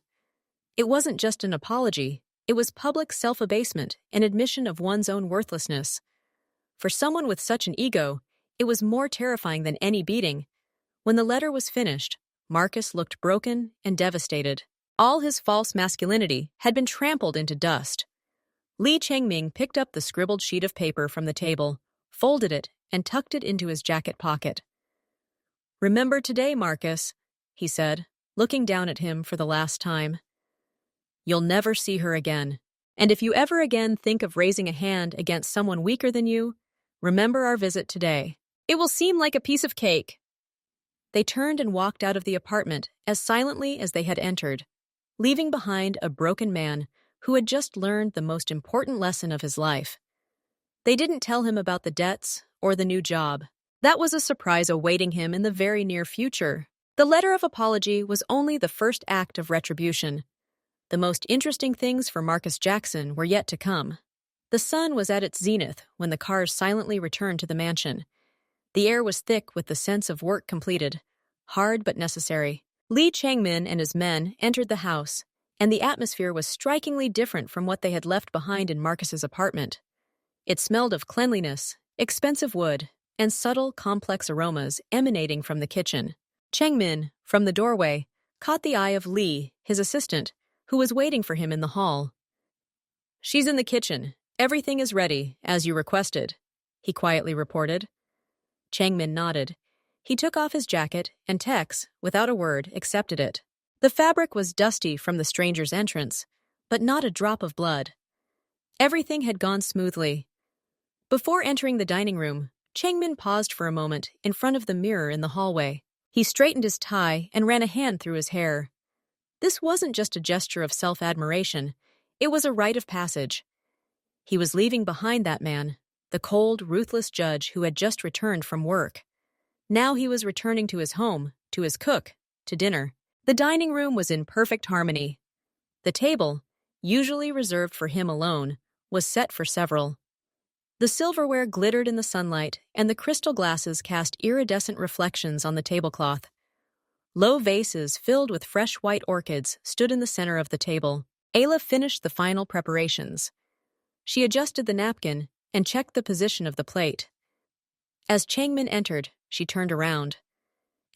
It wasn't just an apology. It was public self-abasement, an admission of one's own worthlessness. For someone with such an ego, it was more terrifying than any beating. When the letter was finished, Marcus looked broken and devastated. All his false masculinity had been trampled into dust. Lee Changming picked up the scribbled sheet of paper from the table, folded it, and tucked it into his jacket pocket. "Remember today, Marcus," he said, looking down at him for the last time. "You'll never see her again. And if you ever again think of raising a hand against someone weaker than you, remember our visit today. It will seem like a piece of cake." They turned and walked out of the apartment as silently as they had entered, leaving behind a broken man who had just learned the most important lesson of his life. They didn't tell him about the debts or the new job. That was a surprise awaiting him in the very near future. The letter of apology was only the first act of retribution. The most interesting things for Marcus Jackson were yet to come. The sun was at its zenith when the cars silently returned to the mansion. The air was thick with the sense of work completed, hard but necessary. Li Changmin and his men entered the house, and the atmosphere was strikingly different from what they had left behind in Marcus's apartment. It smelled of cleanliness, expensive wood, and subtle, complex aromas emanating from the kitchen. Changmin, from the doorway, caught the eye of Li, his assistant, who was waiting for him in the hall. "She's in the kitchen. Everything is ready, as you requested," he quietly reported. Changmin nodded. He took off his jacket, and Tex, without a word, accepted it. The fabric was dusty from the stranger's entrance, but not a drop of blood. Everything had gone smoothly. Before entering the dining room, Changmin paused for a moment in front of the mirror in the hallway. He straightened his tie and ran a hand through his hair. This wasn't just a gesture of self-admiration. It was a rite of passage. He was leaving behind that man, the cold, ruthless judge who had just returned from work. Now he was returning to his home, to his cook, to dinner. The dining room was in perfect harmony. The table, usually reserved for him alone, was set for several. The silverware glittered in the sunlight, and the crystal glasses cast iridescent reflections on the tablecloth. Low vases filled with fresh white orchids stood in the center of the table. Ayla finished the final preparations. She adjusted the napkin and checked the position of the plate. As Changmin entered, she turned around,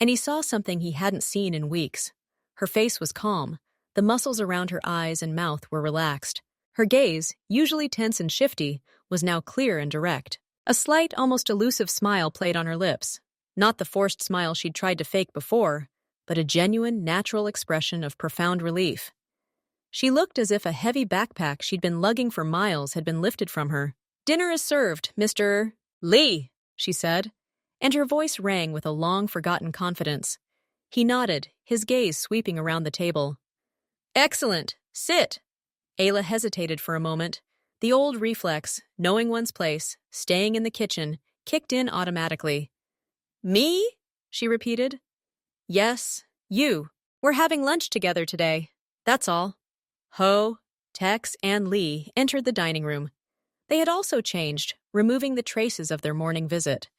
and he saw something he hadn't seen in weeks. Her face was calm. The muscles around her eyes and mouth were relaxed. Her gaze, usually tense and shifty, was now clear and direct. A slight, almost elusive smile played on her lips. Not the forced smile she'd tried to fake before, but a genuine, natural expression of profound relief. She looked as if a heavy backpack she'd been lugging for miles had been lifted from her. "Dinner is served, Mr. Li," she said, and her voice rang with a long-forgotten confidence. He nodded, his gaze sweeping around the table. "Excellent. Sit." Ayla hesitated for a moment. The old reflex, knowing one's place, staying in the kitchen, kicked in automatically. "Me?" she repeated. "Yes, you. We're having lunch together today. That's all." Ho, Tex, and Li entered the dining room. They had also changed, removing the traces of their morning visit.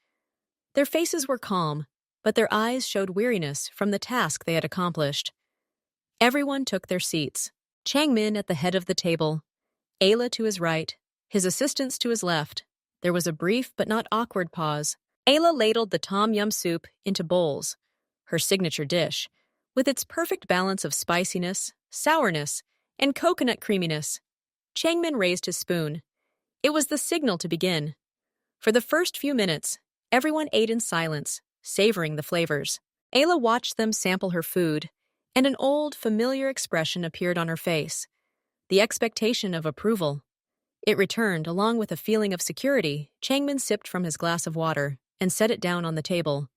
Their faces were calm, but their eyes showed weariness from the task they had accomplished. Everyone took their seats. Changmin at the head of the table, Ayla to his right, his assistants to his left. There was a brief but not awkward pause. Ayla ladled the tom yum soup into bowls, her signature dish, with its perfect balance of spiciness, sourness, and coconut creaminess. Changmin raised his spoon. It was the signal to begin. For the first few minutes, everyone ate in silence, savoring the flavors. Ayla watched them sample her food, and an old, familiar expression appeared on her face. The expectation of approval. It returned, along with a feeling of security. Changmin sipped from his glass of water and set it down on the table.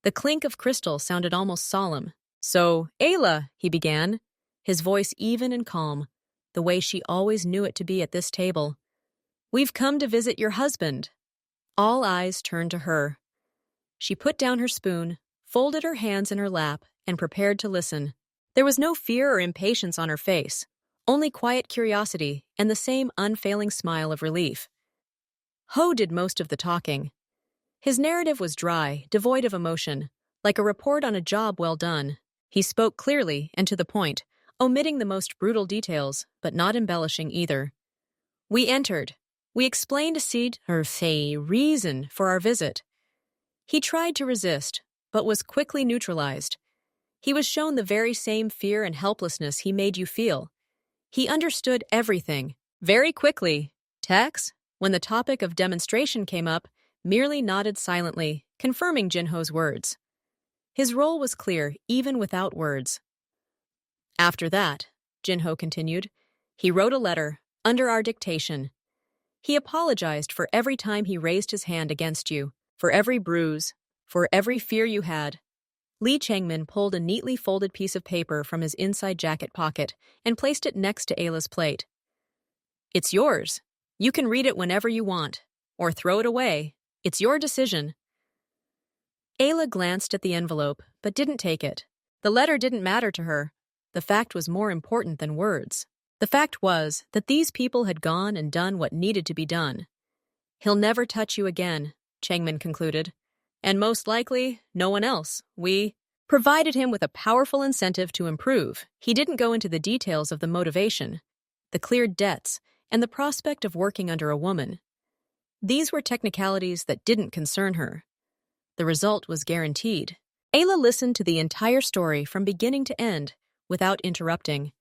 The clink of crystal sounded almost solemn. "So, Ayla," he began, his voice even and calm, the way she always knew it to be at this table. "We've come to visit your husband." All eyes turned to her. She put down her spoon, folded her hands in her lap, and prepared to listen. There was no fear or impatience on her face, only quiet curiosity and the same unfailing smile of relief. Ho did most of the talking. His narrative was dry, devoid of emotion, like a report on a job well done. He spoke clearly and to the point, omitting the most brutal details, but not embellishing either. "We entered. We explained a reason for our visit." He tried to resist, but was quickly neutralized. He was shown the very same fear and helplessness he made you feel. He understood everything, very quickly. Tex, when the topic of demonstration came up, merely nodded silently, confirming Jinho's words. His role was clear, even without words. "After that," Jinho continued, "he wrote a letter, under our dictation. He apologized for every time he raised his hand against you, for every bruise, for every fear you had." Li Changmin pulled a neatly folded piece of paper from his inside jacket pocket and placed it next to Ayla's plate. "It's yours. You can read it whenever you want, or throw it away. It's your decision." Ayla glanced at the envelope, but didn't take it. The letter didn't matter to her. The fact was more important than words. The fact was that these people had gone and done what needed to be done. "He'll never touch you again," Changmin concluded. "And most likely, no one else. We provided him with a powerful incentive to improve. He didn't go into the details of the motivation, the cleared debts, and the prospect of working under a woman. These were technicalities that didn't concern her. The result was guaranteed. Ayla listened to the entire story from beginning to end without interrupting.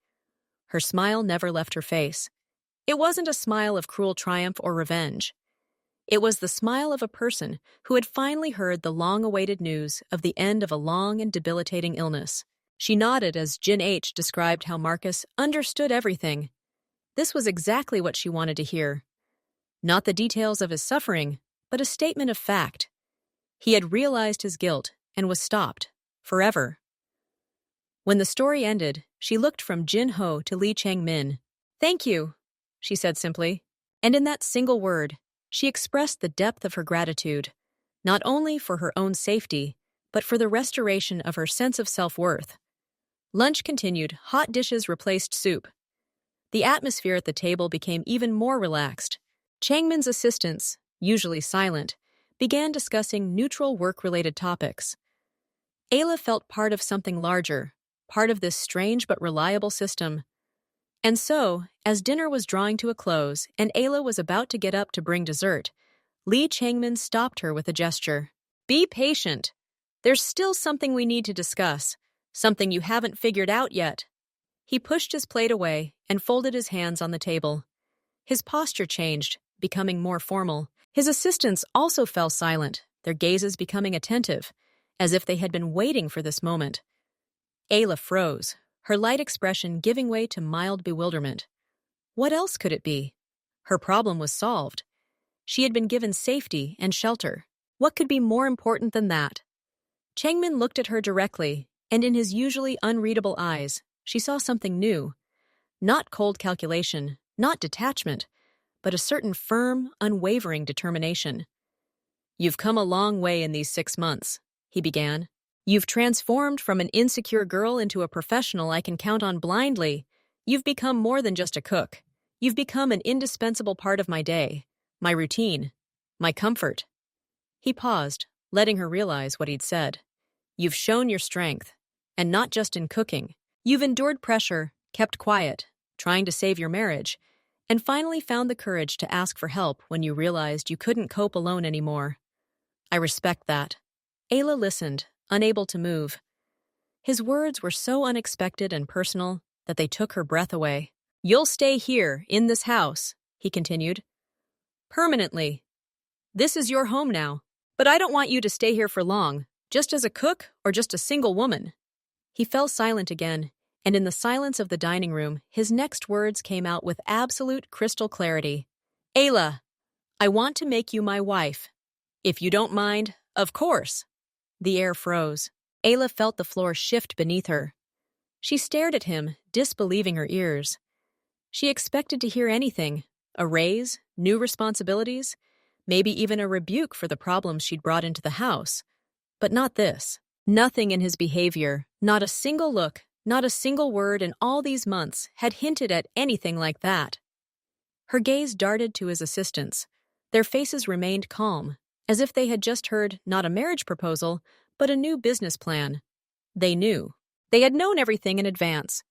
Her smile never left her face. It wasn't a smile of cruel triumph or revenge. It was the smile of a person who had finally heard the long-awaited news of the end of a long and debilitating illness. She nodded as Jin H described how Marcus understood everything. This was exactly what she wanted to hear. Not the details of his suffering, but a statement of fact. He had realized his guilt and was stopped, forever. When the story ended, she looked from Jin Ho to Lee Chang-min. "Thank you," she said simply. And in that single word, she expressed the depth of her gratitude, not only for her own safety, but for the restoration of her sense of self-worth. Lunch continued. Hot dishes replaced soup. The atmosphere at the table became even more relaxed. Changmin's assistants, usually silent, began discussing neutral work-related topics. Ayla felt part of something larger, part of this strange but reliable system. And so, as dinner was drawing to a close and Ayla was about to get up to bring dessert, Lee Changmin stopped her with a gesture. "Be patient. There's still something we need to discuss, something you haven't figured out yet." He pushed his plate away and folded his hands on the table. His posture changed, becoming more formal. His assistants also fell silent, their gazes becoming attentive, as if they had been waiting for this moment. Ayla froze, her light expression giving way to mild bewilderment. What else could it be? Her problem was solved. She had been given safety and shelter. What could be more important than that? Changmin looked at her directly, and in his usually unreadable eyes, she saw something new. Not cold calculation, not detachment, but a certain firm, unwavering determination. "You've come a long way in these 6 months," he began. "You've transformed from an insecure girl into a professional I can count on blindly. You've become more than just a cook. You've become an indispensable part of my day, my routine, my comfort." He paused, letting her realize what he'd said. "You've shown your strength, and not just in cooking. You've endured pressure, kept quiet, trying to save your marriage, and finally found the courage to ask for help when you realized you couldn't cope alone anymore. I respect that." Ayla listened, unable to move. His words were so unexpected and personal that they took her breath away. "You'll stay here, in this house," he continued. "Permanently. This is your home now. But I don't want you to stay here for long, just as a cook or just a single woman." He fell silent again, and in the silence of the dining room, his next words came out with absolute crystal clarity. "Ayla, I want to make you my wife. If you don't mind, of course." The air froze. Ayla felt the floor shift beneath her. She stared at him, disbelieving her ears. She expected to hear anything: a raise, new responsibilities, maybe even a rebuke for the problems she'd brought into the house. But not this. Nothing in his behavior, not a single look, not a single word in all these months had hinted at anything like that. Her gaze darted to his assistants. Their faces remained calm, as if they had just heard not a marriage proposal, but a new business plan. They knew. They had known everything in advance.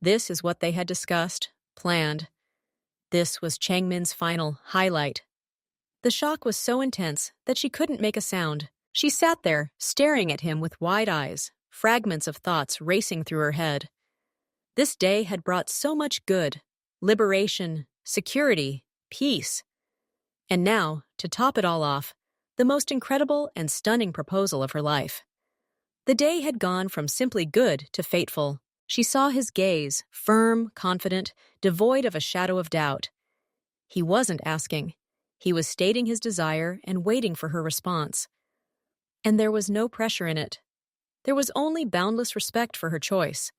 This is what they had discussed, planned. This was Changmin's final highlight. The shock was so intense that she couldn't make a sound. She sat there, staring at him with wide eyes, fragments of thoughts racing through her head. This day had brought so much good: liberation, security, peace. And now, to top it all off, the most incredible and stunning proposal of her life. The day had gone from simply good to fateful. She saw his gaze, firm, confident, devoid of a shadow of doubt. He wasn't asking. He was stating his desire and waiting for her response. And there was no pressure in it. There was only boundless respect for her choice.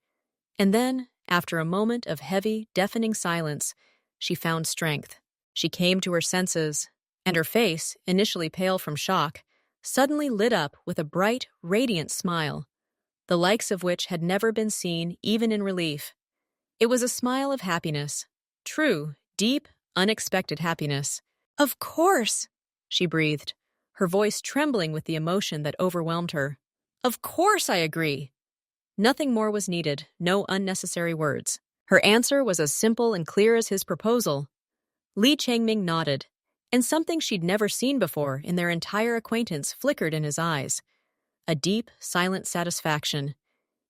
And then, after a moment of heavy, deafening silence, she found strength. She came to her senses, and her face, initially pale from shock, suddenly lit up with a bright, radiant smile, the likes of which had never been seen even in relief. It was a smile of happiness, true, deep, unexpected happiness. "Of course," she breathed, her voice trembling with the emotion that overwhelmed her. Of course I agree. Nothing more was needed, no unnecessary words. Her answer was as simple and clear as his proposal. Li Changming nodded, and something she'd never seen before in their entire acquaintance flickered in his eyes. A deep, silent satisfaction.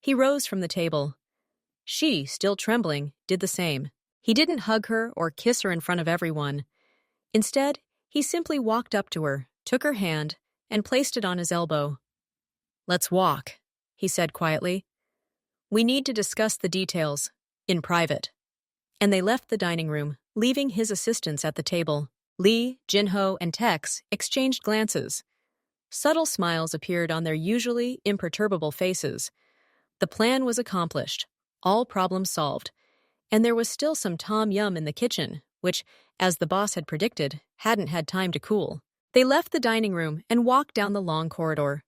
He rose from the table. She, still trembling, did the same. He didn't hug her or kiss her in front of everyone. Instead, he simply walked up to her, took her hand, and placed it on his elbow. "Let's walk," he said quietly. "We need to discuss the details, in private." And they left the dining room, leaving his assistants at the table. Lee, Jinho, and Tex exchanged glances. Subtle smiles appeared on their usually imperturbable faces. The plan was accomplished, all problems solved, and there was still some tom yum in the kitchen, which, as the boss had predicted, hadn't had time to cool. They left the dining room and walked down the long corridor.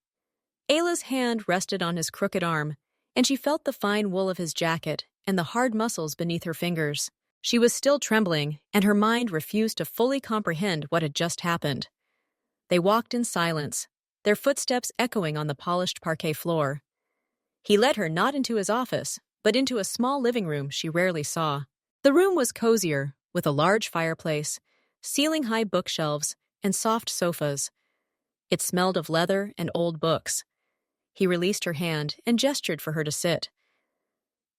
Ayla's hand rested on his crooked arm, and she felt the fine wool of his jacket and the hard muscles beneath her fingers. She was still trembling, and her mind refused to fully comprehend what had just happened. They walked in silence, their footsteps echoing on the polished parquet floor. He led her not into his office, but into a small living room she rarely saw. The room was cozier, with a large fireplace, ceiling-high bookshelves, and soft sofas. It smelled of leather and old books. He released her hand and gestured for her to sit.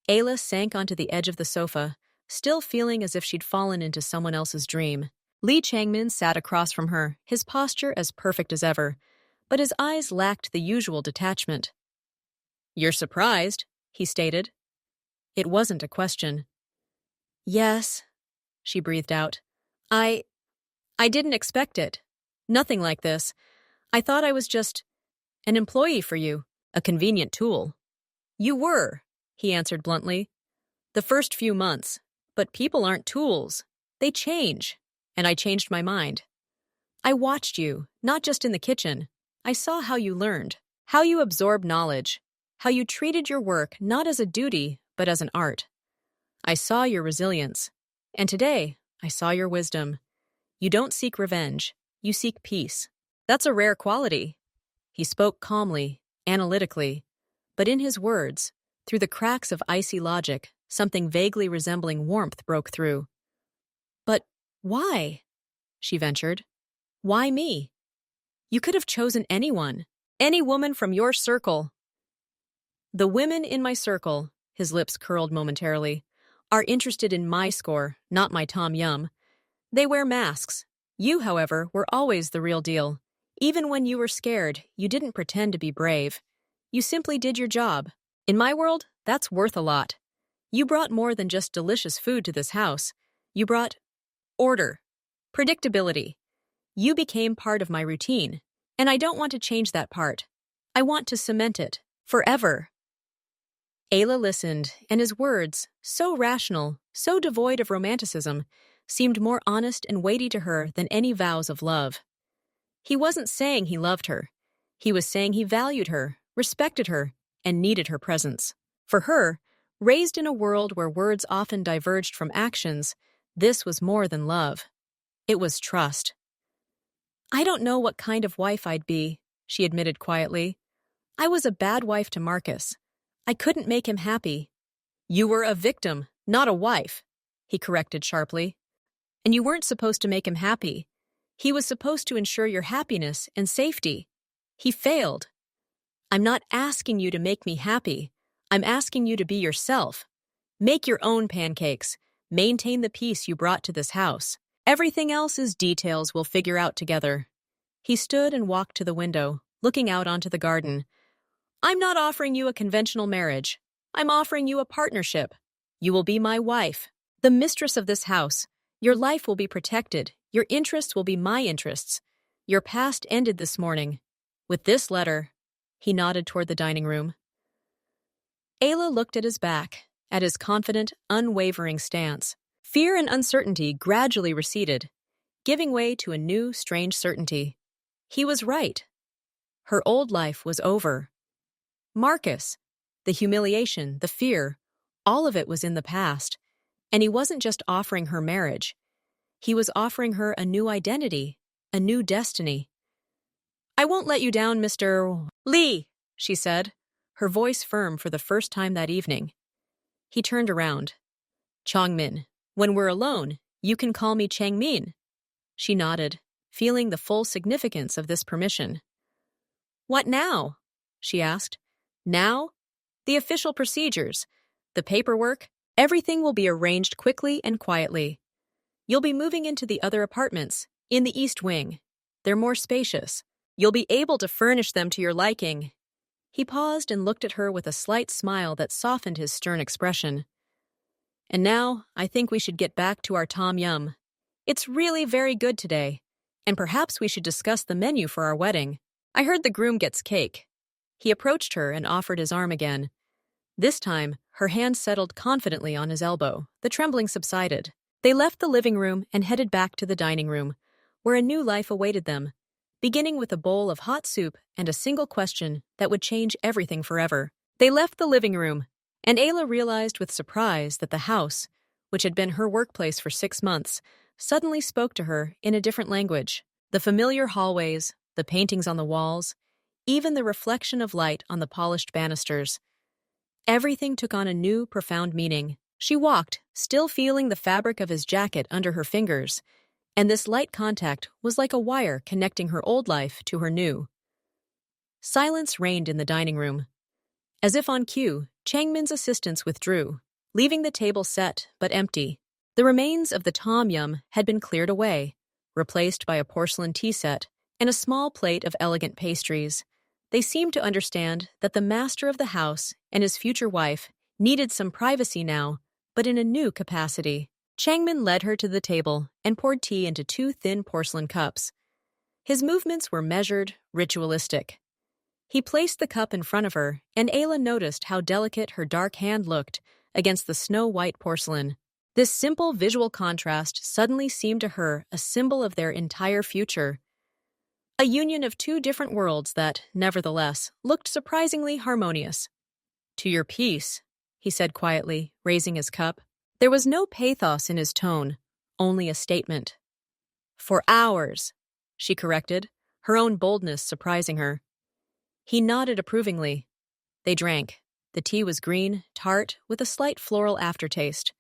Ayla sank onto the edge of the sofa, still feeling as if she'd fallen into someone else's dream. Li Changmin sat across from her, his posture as perfect as ever, but his eyes lacked the usual detachment. "You're surprised," he stated. It wasn't a question. "Yes," she breathed out. I didn't expect it. Nothing like this. I thought I was just an employee for you, a convenient tool." "You were," he answered bluntly. "The first few months. But people aren't tools. They change. And I changed my mind. I watched you, not just in the kitchen. I saw how you learned, how you absorbed knowledge, how you treated your work not as a duty, but as an art. I saw your resilience. And today, I saw your wisdom. You don't seek revenge. You seek peace. That's a rare quality." He spoke calmly, analytically, but in his words, through the cracks of icy logic, something vaguely resembling warmth broke through. "But why?" she ventured. "Why me? You could have chosen anyone, any woman from your circle." "The women in my circle," his lips curled momentarily, "are interested in my score, not my tom yum. They wear masks. You, however, were always the real deal. Even when you were scared, you didn't pretend to be brave. You simply did your job. In my world, that's worth a lot. You brought more than just delicious food to this house. You brought order, predictability. You became part of my routine, and I don't want to change that part. I want to cement it, forever." Ayla listened, and his words, so rational, so devoid of romanticism, seemed more honest and weighty to her than any vows of love. He wasn't saying he loved her. He was saying he valued her, respected her, and needed her presence. For her, raised in a world where words often diverged from actions, this was more than love. It was trust. "I don't know what kind of wife I'd be," she admitted quietly. "I was a bad wife to Marcus. I couldn't make him happy." "You were a victim, not a wife," he corrected sharply. "And you weren't supposed to make him happy. He was supposed to ensure your happiness and safety. He failed. I'm not asking you to make me happy. I'm asking you to be yourself. Make your own pancakes. Maintain the peace you brought to this house. Everything else is details we'll figure out together." He stood and walked to the window, looking out onto the garden. "I'm not offering you a conventional marriage. I'm offering you a partnership. You will be my wife, the mistress of this house. Your life will be protected. Your interests will be my interests. Your past ended this morning. With this letter." He nodded toward the dining room. Ayla looked at his back, at his confident, unwavering stance. Fear and uncertainty gradually receded, giving way to a new, strange certainty. He was right. Her old life was over. Marcus, the humiliation, the fear, all of it was in the past, and he wasn't just offering her marriage. He was offering her a new identity, a new destiny. "I won't let you down, Mr. Lee," she said, her voice firm for the first time that evening. He turned around. Changmin, when we're alone, you can call me Changmin. She nodded, feeling the full significance of this permission. What now? She asked. Now? The official procedures, the paperwork, everything will be arranged quickly and quietly. You'll be moving into the other apartments, in the East Wing. They're more spacious. You'll be able to furnish them to your liking. He paused and looked at her with a slight smile that softened his stern expression. And now, I think we should get back to our tom yum. It's really very good today, and perhaps we should discuss the menu for our wedding. I heard the groom gets cake. He approached her and offered his arm again. This time, her hand settled confidently on his elbow. The trembling subsided. They left the living room and headed back to the dining room, where a new life awaited them, beginning with a bowl of hot soup and a single question that would change everything forever. They left the living room, and Ayla realized with surprise that the house, which had been her workplace for 6 months, suddenly spoke to her in a different language. The familiar hallways, the paintings on the walls, even the reflection of light on the polished banisters. Everything took on a new, profound meaning. She walked, still feeling the fabric of his jacket under her fingers, and this light contact was like a wire connecting her old life to her new. Silence reigned in the dining room. As if on cue, Changmin's assistants withdrew, leaving the table set but empty. The remains of the tom yum had been cleared away, replaced by a porcelain tea set and a small plate of elegant pastries. They seemed to understand that the master of the house and his future wife needed some privacy now, but in a new capacity. Changmin led her to the table and poured tea into 2 thin porcelain cups. His movements were measured, ritualistic. He placed the cup in front of her, and Ayla noticed how delicate her dark hand looked against the snow-white porcelain. This simple visual contrast suddenly seemed to her a symbol of their entire future. A union of 2 different worlds that, nevertheless, looked surprisingly harmonious. To your peace, he said quietly, raising his cup. There was no pathos in his tone, only a statement. For hours, she corrected, her own boldness surprising her. He nodded approvingly. They drank. The tea was green, tart, with a slight floral aftertaste.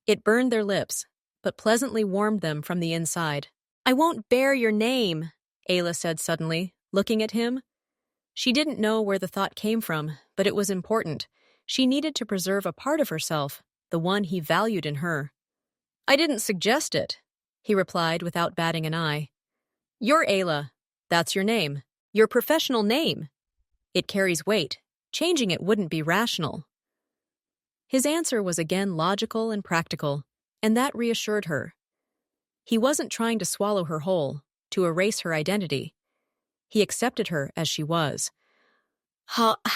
It burned their lips, but pleasantly warmed them from the inside. I won't bear your name, Ayla said suddenly, looking at him. She didn't know where the thought came from, but it was important. She needed to preserve a part of herself, the one he valued in her. I didn't suggest it, he replied without batting an eye. You're Ayla. That's your name. Your professional name. It carries weight. Changing it wouldn't be rational. His answer was again logical and practical, and that reassured her. He wasn't trying to swallow her whole, to erase her identity. He accepted her as she was. How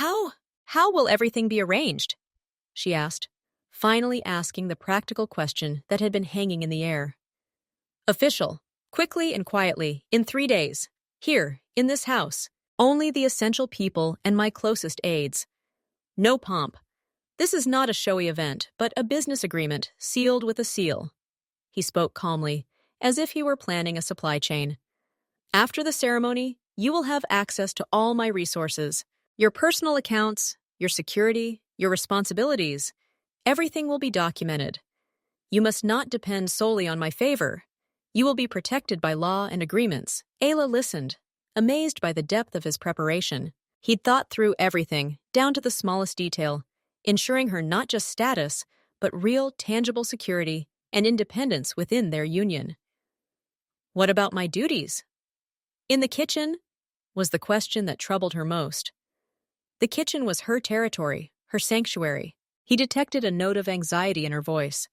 will everything be arranged? She asked, finally asking the practical question that had been hanging in the air. Official, quickly and quietly, in 3 days. Here, in this house. Only the essential people and my closest aides. No pomp. This is not a showy event, but a business agreement sealed with a seal. He spoke calmly, as if he were planning a supply chain. After the ceremony, you will have access to all my resources. Your personal accounts, your security, your responsibilities. Everything will be documented. You must not depend solely on my favor. You will be protected by law and agreements. Ayla listened, amazed by the depth of his preparation. He'd thought through everything, down to the smallest detail, ensuring her not just status, but real, tangible security and independence within their union. What about my duties? In the kitchen, was the question that troubled her most. The kitchen was her territory, her sanctuary. He detected a note of anxiety in her voice.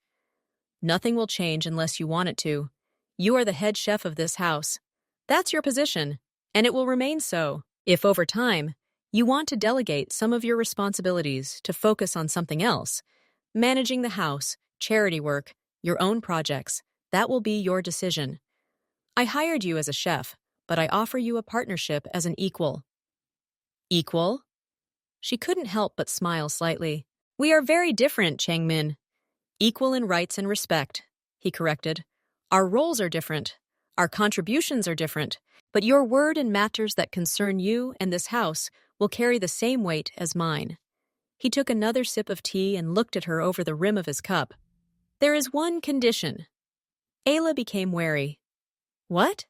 Nothing will change unless you want it to. You are the head chef of this house. That's your position, and it will remain so. If over time, you want to delegate some of your responsibilities to focus on something else, managing the house, charity work, your own projects, that will be your decision. I hired you as a chef, but I offer you a partnership as an equal. Equal? She couldn't help but smile slightly. We are very different, Changmin. Equal in rights and respect, he corrected. Our roles are different. Our contributions are different, but your word in matters that concern you and this house will carry the same weight as mine." He took another sip of tea and looked at her over the rim of his cup. "There is one condition." Ayla became wary. "What?"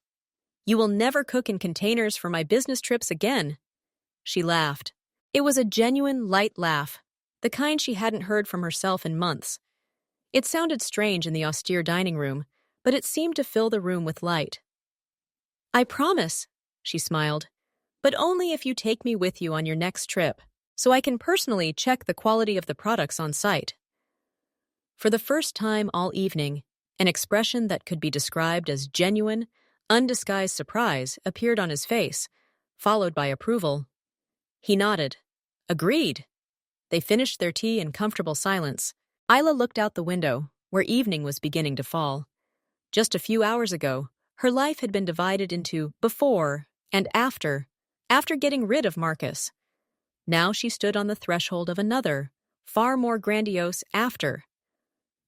"You will never cook in containers for my business trips again." She laughed. It was a genuine, light laugh, the kind she hadn't heard from herself in months. It sounded strange in the austere dining room, but it seemed to fill the room with light. "I promise," she smiled, "but only if you take me with you on your next trip, so I can personally check the quality of the products on site." For the first time all evening, an expression that could be described as genuine, undisguised surprise appeared on his face, followed by approval. He nodded. Agreed. They finished their tea in comfortable silence. Isla looked out the window, where evening was beginning to fall. Just a few hours ago, her life had been divided into before and after getting rid of Marcus. Now she stood on the threshold of another, far more grandiose after.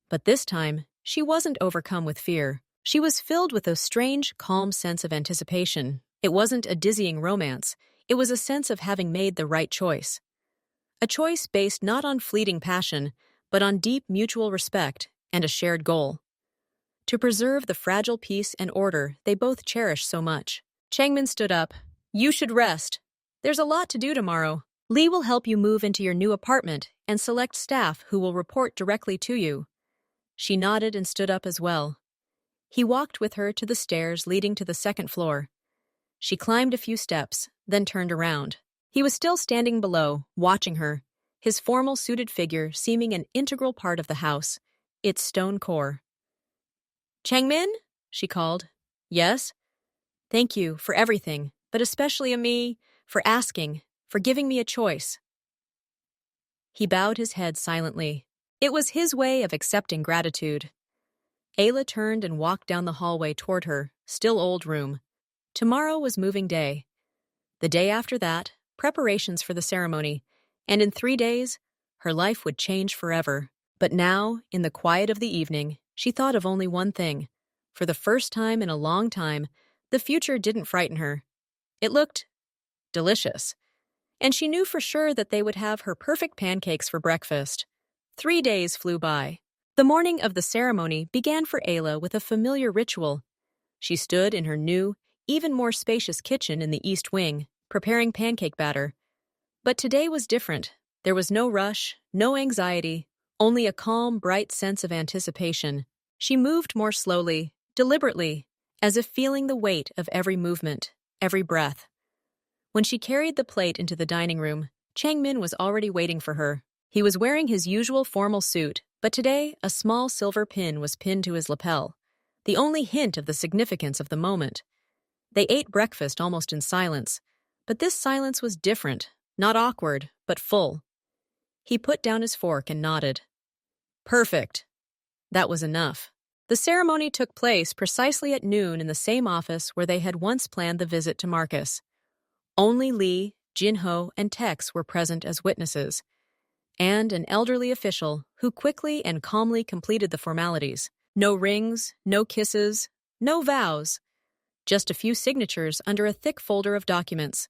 But this time, she wasn't overcome with fear. She was filled with a strange, calm sense of anticipation. It wasn't a dizzying romance. It was a sense of having made the right choice. A choice based not on fleeting passion, but on deep mutual respect and a shared goal. To preserve the fragile peace and order they both cherished so much. Changmin stood up. "You should rest. There's a lot to do tomorrow. Lee will help you move into your new apartment and select staff who will report directly to you." She nodded and stood up as well. He walked with her to the stairs leading to the second floor. She climbed a few steps, then turned around. He was still standing below, watching her, his formal suited figure seeming an integral part of the house, its stone core. "Changmin?" she called. "Yes?" "Thank you for everything, but especially for asking, for giving me a choice." He bowed his head silently. It was his way of accepting gratitude. Ayla turned and walked down the hallway toward her, still old room. Tomorrow was moving day. The day after that, preparations for the ceremony, and in 3 days, her life would change forever. But now, in the quiet of the evening, she thought of only one thing. For the first time in a long time, the future didn't frighten her. It looked delicious. And she knew for sure that they would have her perfect pancakes for breakfast. 3 days flew by. The morning of the ceremony began for Ayla with a familiar ritual. She stood in her new, even more spacious kitchen in the East Wing, preparing pancake batter. But today was different. There was no rush, no anxiety, only a calm, bright sense of anticipation. She moved more slowly, deliberately, as if feeling the weight of every movement, every breath. When she carried the plate into the dining room, Changmin was already waiting for her. He was wearing his usual formal suit, but today a small silver pin was pinned to his lapel, the only hint of the significance of the moment. They ate breakfast almost in silence, but this silence was different, not awkward, but full. He put down his fork and nodded. Perfect. That was enough. The ceremony took place precisely at noon in the same office where they had once planned the visit to Marcus. Only Lee, Jinho, and Tex were present as witnesses, and an elderly official who quickly and calmly completed the formalities. No rings, no kisses, no vows. Just a few signatures under a thick folder of documents.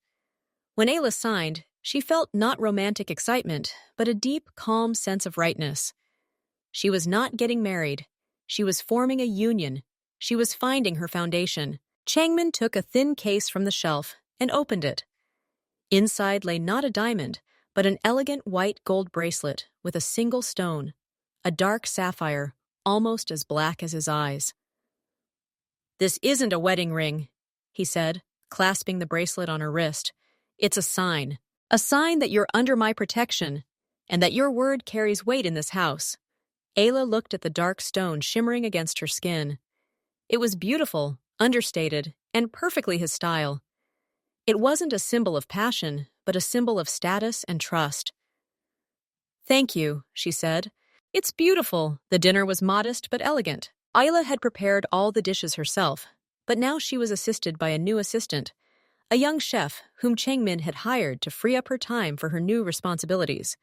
When Ayla signed, she felt not romantic excitement, but a deep, calm sense of rightness. She was not getting married. She was forming a union. She was finding her foundation. Changmin took a thin case from the shelf and opened it. Inside lay not a diamond, but an elegant white gold bracelet with a single stone, a dark sapphire, almost as black as his eyes. "This isn't a wedding ring," he said, clasping the bracelet on her wrist. "It's a sign that you're under my protection, and that your word carries weight in this house." Ayla looked at the dark stone shimmering against her skin. It was beautiful, understated, and perfectly his style. It wasn't a symbol of passion, but a symbol of status and trust. "Thank you," she said. "It's beautiful." The dinner was modest but elegant. Ayla had prepared all the dishes herself, but now she was assisted by a new assistant, a young chef whom Changmin had hired to free up her time for her new responsibilities.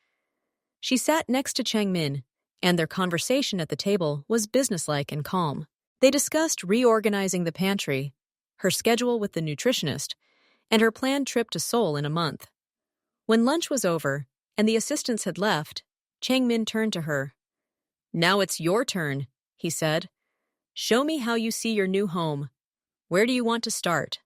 She sat next to Changmin, and their conversation at the table was businesslike and calm. They discussed reorganizing the pantry, her schedule with the nutritionist, and her planned trip to Seoul in a month. When lunch was over and the assistants had left, Chang-min turned to her. "Now it's your turn," he said. "Show me how you see your new home. Where do you want to start?"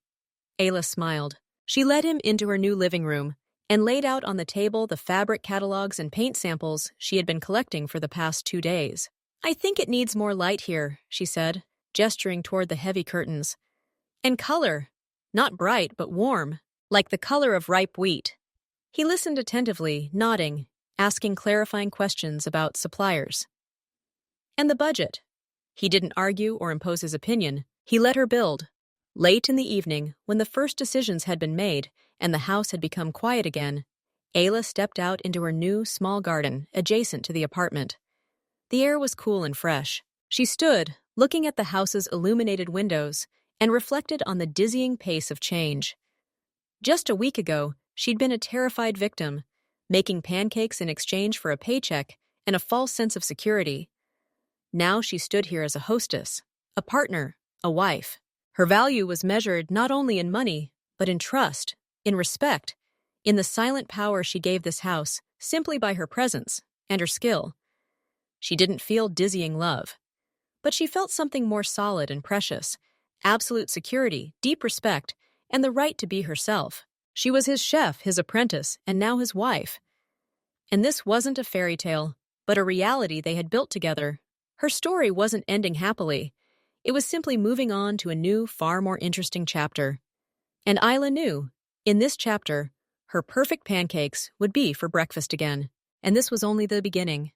Ayla smiled. She led him into her new living room and laid out on the table the fabric catalogs and paint samples she had been collecting for the past 2 days. "I think it needs more light here," she said, gesturing toward the heavy curtains. "And color. Not bright, but warm, like the color of ripe wheat." He listened attentively, nodding, asking clarifying questions about suppliers. And the budget. He didn't argue or impose his opinion. He let her build. Late in the evening, when the first decisions had been made and the house had become quiet again, Ayla stepped out into her new, small garden adjacent to the apartment. The air was cool and fresh. She stood, looking at the house's illuminated windows, and reflected on the dizzying pace of change. Just a week ago, she'd been a terrified victim, making pancakes in exchange for a paycheck and a false sense of security. Now she stood here as a hostess, a partner, a wife. Her value was measured not only in money, but in trust, in respect, in the silent power she gave this house simply by her presence and her skill. She didn't feel dizzying love, but she felt something more solid and precious, absolute security, deep respect, and the right to be herself. She was his chef, his apprentice, and now his wife. And this wasn't a fairy tale, but a reality they had built together. Her story wasn't ending happily. It was simply moving on to a new, far more interesting chapter. And Ayla knew, in this chapter, her perfect pancakes would be for breakfast again. And this was only the beginning.